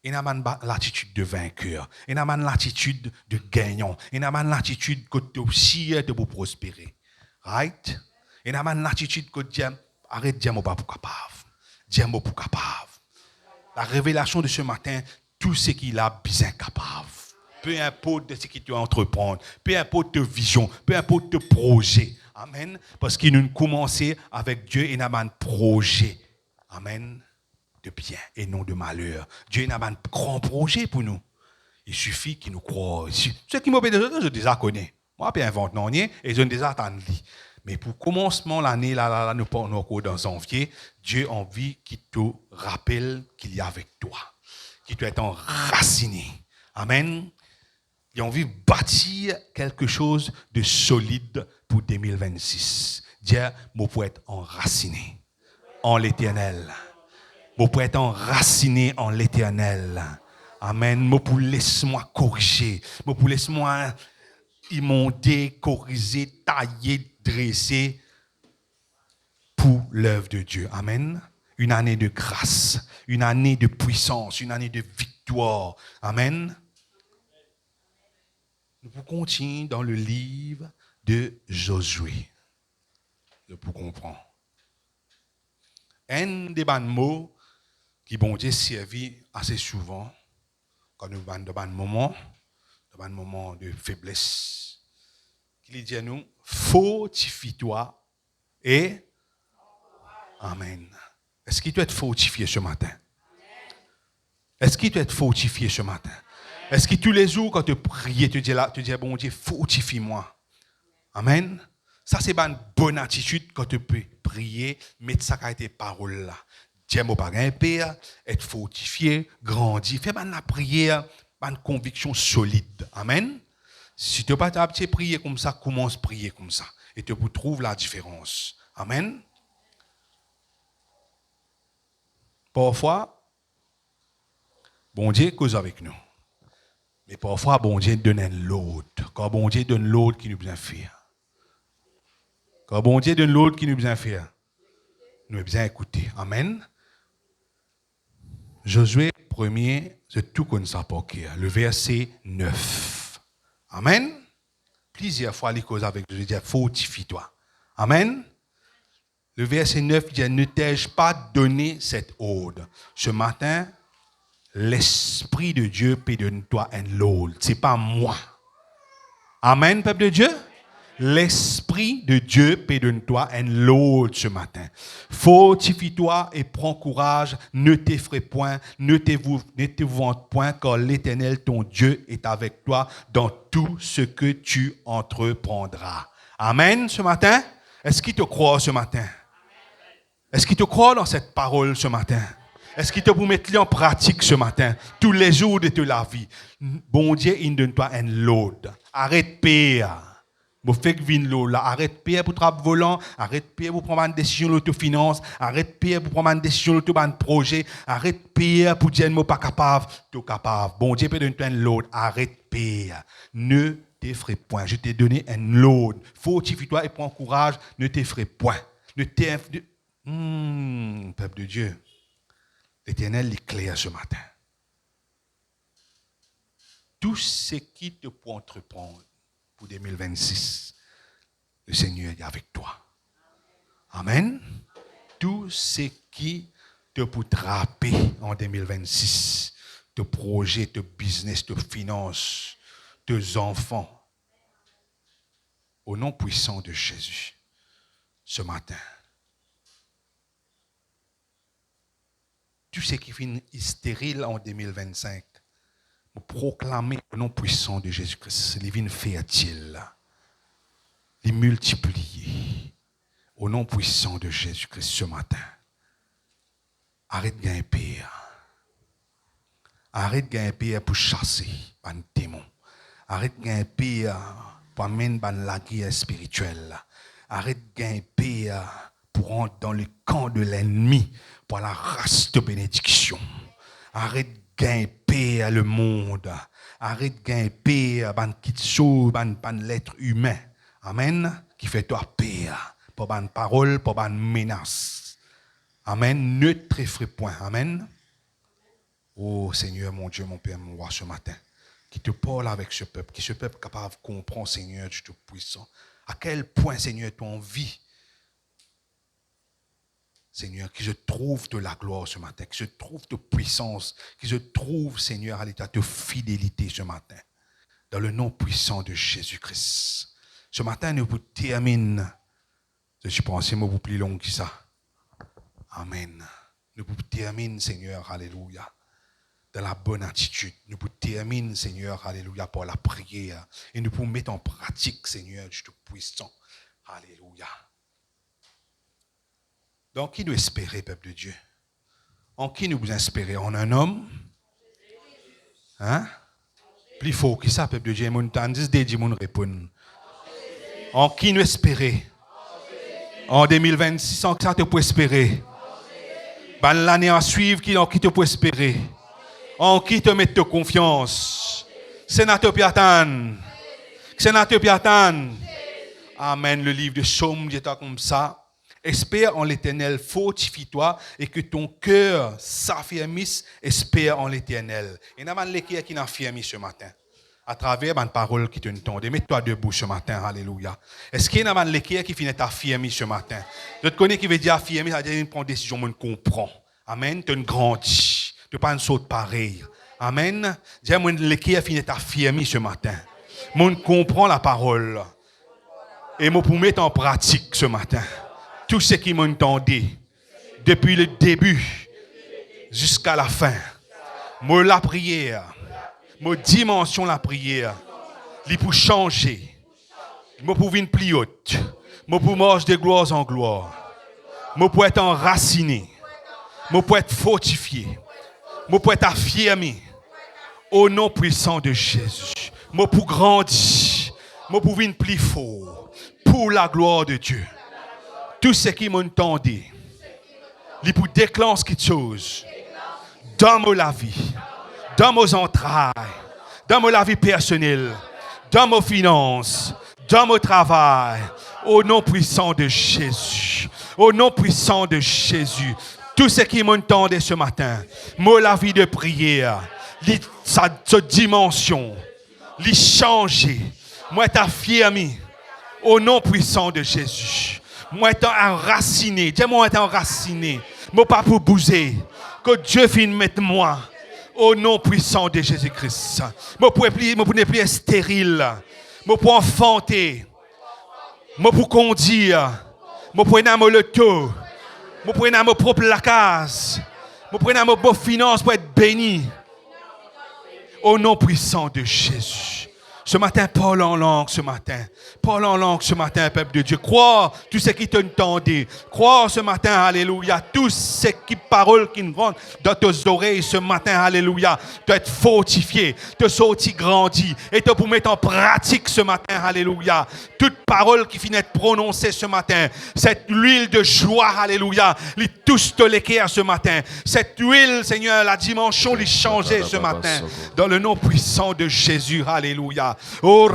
[SPEAKER 3] Il y a l'attitude de vainqueur. Il y a l'attitude de gagnant. Il y a l'attitude que tu aussi de pour prospérer. Right? Il y a l'attitude que tu arrête de dire pas pour capable. Dire pour capable. La révélation de ce matin, tout ce qu'il a besoin capable. Peu importe de ce que tu entreprends, peu importe ta vision, peu importe tes projets. Amen. Parce qu'il nous commençait avec Dieu et n'a un projet. Amen. De bien et non de malheur. Dieu n'a un grand projet pour nous. Il suffit qu'il nous croie. Ceux qui m'ont déjà, je déjà connais. Moi, je n'invente rien et je ne déjà attends. Mais pour commencement l'année, là, nous sommes encore dans janvier, Dieu a envie qu'il te rappelle qu'il est avec toi. Qu'il doit être enraciné. Amen. Il a envie de bâtir quelque chose de solide pour 2026. Dire, moi, pour être enraciné en l'Éternel. Moi, pour être enraciné en l'Éternel. Amen. Moi, pour laisse-moi corriger. Moi, pour laisse-moi immonter, corriger, tailler, dresser pour l'œuvre de Dieu. Amen. Une année de grâce, une année de puissance, une année de victoire. Amen. Nous pouvons continuer dans le livre de Josué. Pour comprendre. Un des mots qui bon Dieu servi assez souvent quand nous sommes dans un moment de faiblesse. Il dit à nous, fortifie-toi et Amen. Est-ce qu'il doit être fortifié ce matin? Est-ce qu'il doit être fortifié ce matin? Est-ce que tous les jours, quand tu pries, tu dis, bon Dieu, fortifie-moi. Amen. Ça, c'est une bonne attitude quand tu peux prier, mettre ça à tes paroles là. Dieu m'a pas un père, être fortifié, grandir. Fais la prière, une conviction solide. Amen. Si tu n'as pas prier comme ça, commence à prier comme ça. Et tu trouves la différence. Amen. Parfois, bon Dieu cause avec nous. Mais parfois, bon Dieu donne l'autre. Quand bon Dieu donne l'autre qui nous bien faire. Quand bon Dieu donne l'autre qui nous bien faire. Nous devons bien écouter. Amen. Josué 1er, c'est tout comme ça pour qui. Le verset 9. Amen. Plusieurs fois, les causes avec Josué dit fortifie-toi. Amen. Le verset 9 dit ne t'ai-je pas donné cette ordre. Ce matin, l'Esprit de Dieu peut donner toi un l'ordre. Ce n'est pas moi. Amen, peuple de Dieu. L'Esprit de Dieu peut donner toi un l'ordre ce matin. Fortifie-toi et prends courage. Ne t'effraie point, ne te vante point, car l'Éternel, ton Dieu, est avec toi dans tout ce que tu entreprendras. Amen, ce matin. Est-ce qu'il te croit ce matin? Est-ce qu'il te croit dans cette parole ce matin? Est-ce qu'il te peut mettre en pratique ce matin, tous les jours de ta vie? Bon Dieu, il donne toi un load. Arrête pire. Vous faites vin là. Arrête pire pour travailler volant. Arrête pire pour prendre une décision de l'autofinance. Arrête pire pour prendre une décision de un projet. Arrête pire pour dire moi pas capable. Tu es capable. Bon Dieu peut donner toi un load. Arrête pire. Ne t'effraie point. Je t'ai donné un load. Fortifie-toi et prends courage. Ne t'effraie point. Ne t'effraie. Peuple de Dieu. L'Éternel est clair ce matin. Tout ce qui te peut entreprendre pour 2026, le Seigneur est avec toi. Amen. Tout ce qui te peut trapper en 2026, tes projets, tes business, tes finances, tes enfants, au nom puissant de Jésus, ce matin, tout ce qui finit stérile en 2025, vous proclamez le nom puissant de Jésus-Christ, les vignes fertiles, les multiplier, au nom puissant de Jésus-Christ ce matin. Arrête de gagner pire. Arrête de gagner pire pour chasser un démon. Arrête de gagner pire pour amener la guerre spirituelle. Arrête de gagner pire pour rentrer dans le camp de l'ennemi, pour la race de bénédiction. Arrête de gagner paix à le monde. Arrête de gagner paix à l'être humain. Amen. Qui fait toi paix pour une parole, pour une menace. Amen. Ne t'effraie point. Amen. Oh Seigneur, mon Dieu, mon Père, mon roi, ce matin, qui te parle avec ce peuple, qui ce peuple capable de comprendre, Seigneur, du Tout-Puissant. À quel point, Seigneur, tu as envie, Seigneur, qui se trouve de la gloire ce matin, qui se trouve de puissance, qui se trouve, Seigneur, à l'état de fidélité ce matin, dans le nom puissant de Jésus-Christ. Ce matin, nous vous terminons. Je suis pensé, moi, vous plus long que ça. Amen. Nous vous terminons, Seigneur, alléluia, dans la bonne attitude. Nous vous terminons, Seigneur, alléluia, par la prière. Et nous pouvons mettre en pratique, Seigneur, du Tout-Puissant. Alléluia. Donc, qui nous espérait, peuple de Dieu? En qui nous vous espérez? En un homme? Hein? Plus fort, qui ça, peuple de Dieu? Mon temps, 10 dédits, mon répond. En qui nous espérer? En 2026, en qui ça te peut espérer? Ben, l'année à suivre, en qui te peut espérer? En qui te mettre de confiance? Sénateur Piatan. Sénateur Piatan. Amen. Le livre de Psaume dit comme ça. Espère en l'Éternel, fortifie-toi et que ton cœur s'affermisse. Espère en l'Éternel. Et nous avons l'équipe qui n'affermit ce matin. À travers une parole qui te tendent. Mets-toi debout ce matin. Alléluia. Est-ce qu'il y a une l'équipe qui finit affirmer ce matin? Je te connais qui veut dire affirmer, ça veut dire prendre une décision, on comprend. Amen. Tu grandis. Tu pas une saute pareil. Amen. Dis moi l'équipe finit affirmer ce matin. On comprend la parole. Et moi pour mettre en pratique ce matin. Tout ce qui m'entendait depuis le début jusqu'à la fin. Moi la prière. Moi dimension la prière. Il pour changer. Moi pour une plus haute. Moi pour marcher de gloire en gloire. Moi pour être enraciné. Moi pour être fortifié. Moi pour être affirmé. Au nom puissant de Jésus. Moi pour grandir. Moi pour une plus fort. Pour la gloire de Dieu. Tout ce qui m'entendait. Il pour déclencher quelque chose. Dans ma vie. Dans mes entrailles, dans ma vie personnelle, dans mes finances, dans mon travail, au nom puissant de Jésus, au nom puissant de Jésus, tout ce qui m'entendait ce matin, moi la vie de prière, sa dimension, les changer, moi t'affirmer, au nom puissant de Jésus, moi t'en enraciné, dis-moi t'en enraciné, moi pas pour bouger, que Dieu finisse mettre moi. Au nom puissant de Jésus-Christ. Je ne plus être stérile. Je peux enfanter. Je peux conduire. Je peux avoir le taux. Je peux avoir ma propre case. Je peux avoir ma bonne finance pour être béni. Au nom puissant de Jésus. Ce matin, parle en langue ce matin. Parle en langue ce matin, peuple de Dieu. Crois tout ce qui t'entendait. Crois ce matin, alléluia. Tout ce qui parole qui rentre dans tes oreilles ce matin, alléluia. Doit être fortifié, te sortir grandi et te pour mettre en pratique ce matin, alléluia. Toute parole qui finit de prononcer ce matin, cette huile de joie, alléluia, les tous te l'équerre ce matin. Cette huile, Seigneur, la dimension les changer ce matin. Dans le nom puissant de Jésus, alléluia. Oh,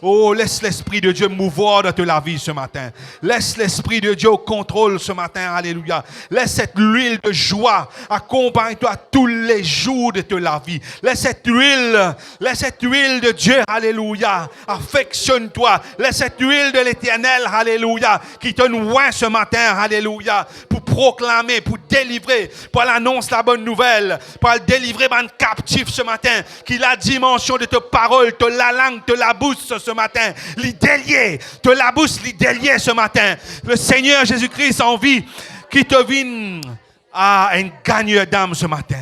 [SPEAKER 3] oh, laisse l'Esprit de Dieu mouvoir dans ta vie ce matin. Laisse l'Esprit de Dieu au contrôle ce matin. Alléluia. Laisse cette huile de joie accompagne-toi tous les jours de ta vie. Laisse cette huile de Dieu, alléluia, affectionne-toi. Laisse cette huile de l'Éternel, alléluia, qui te noie ce matin, alléluia, pour proclamer, pour délivrer, pour l'annoncer la bonne nouvelle, pour délivrer un captif ce matin, qui la dimension de ta parole, de la langue, de la bouche ce matin, les déliés, de la bouche, les déliés ce matin. Le Seigneur Jésus-Christ en vie, qui te vient à un gagneur d'âme ce matin.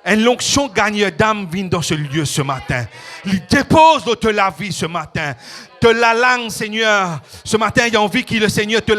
[SPEAKER 3] Une onction gagneur d'âme vient dans ce lieu ce matin. Il dépose de la vie ce matin. De la langue, Seigneur. Ce matin, il y a envie que le Seigneur te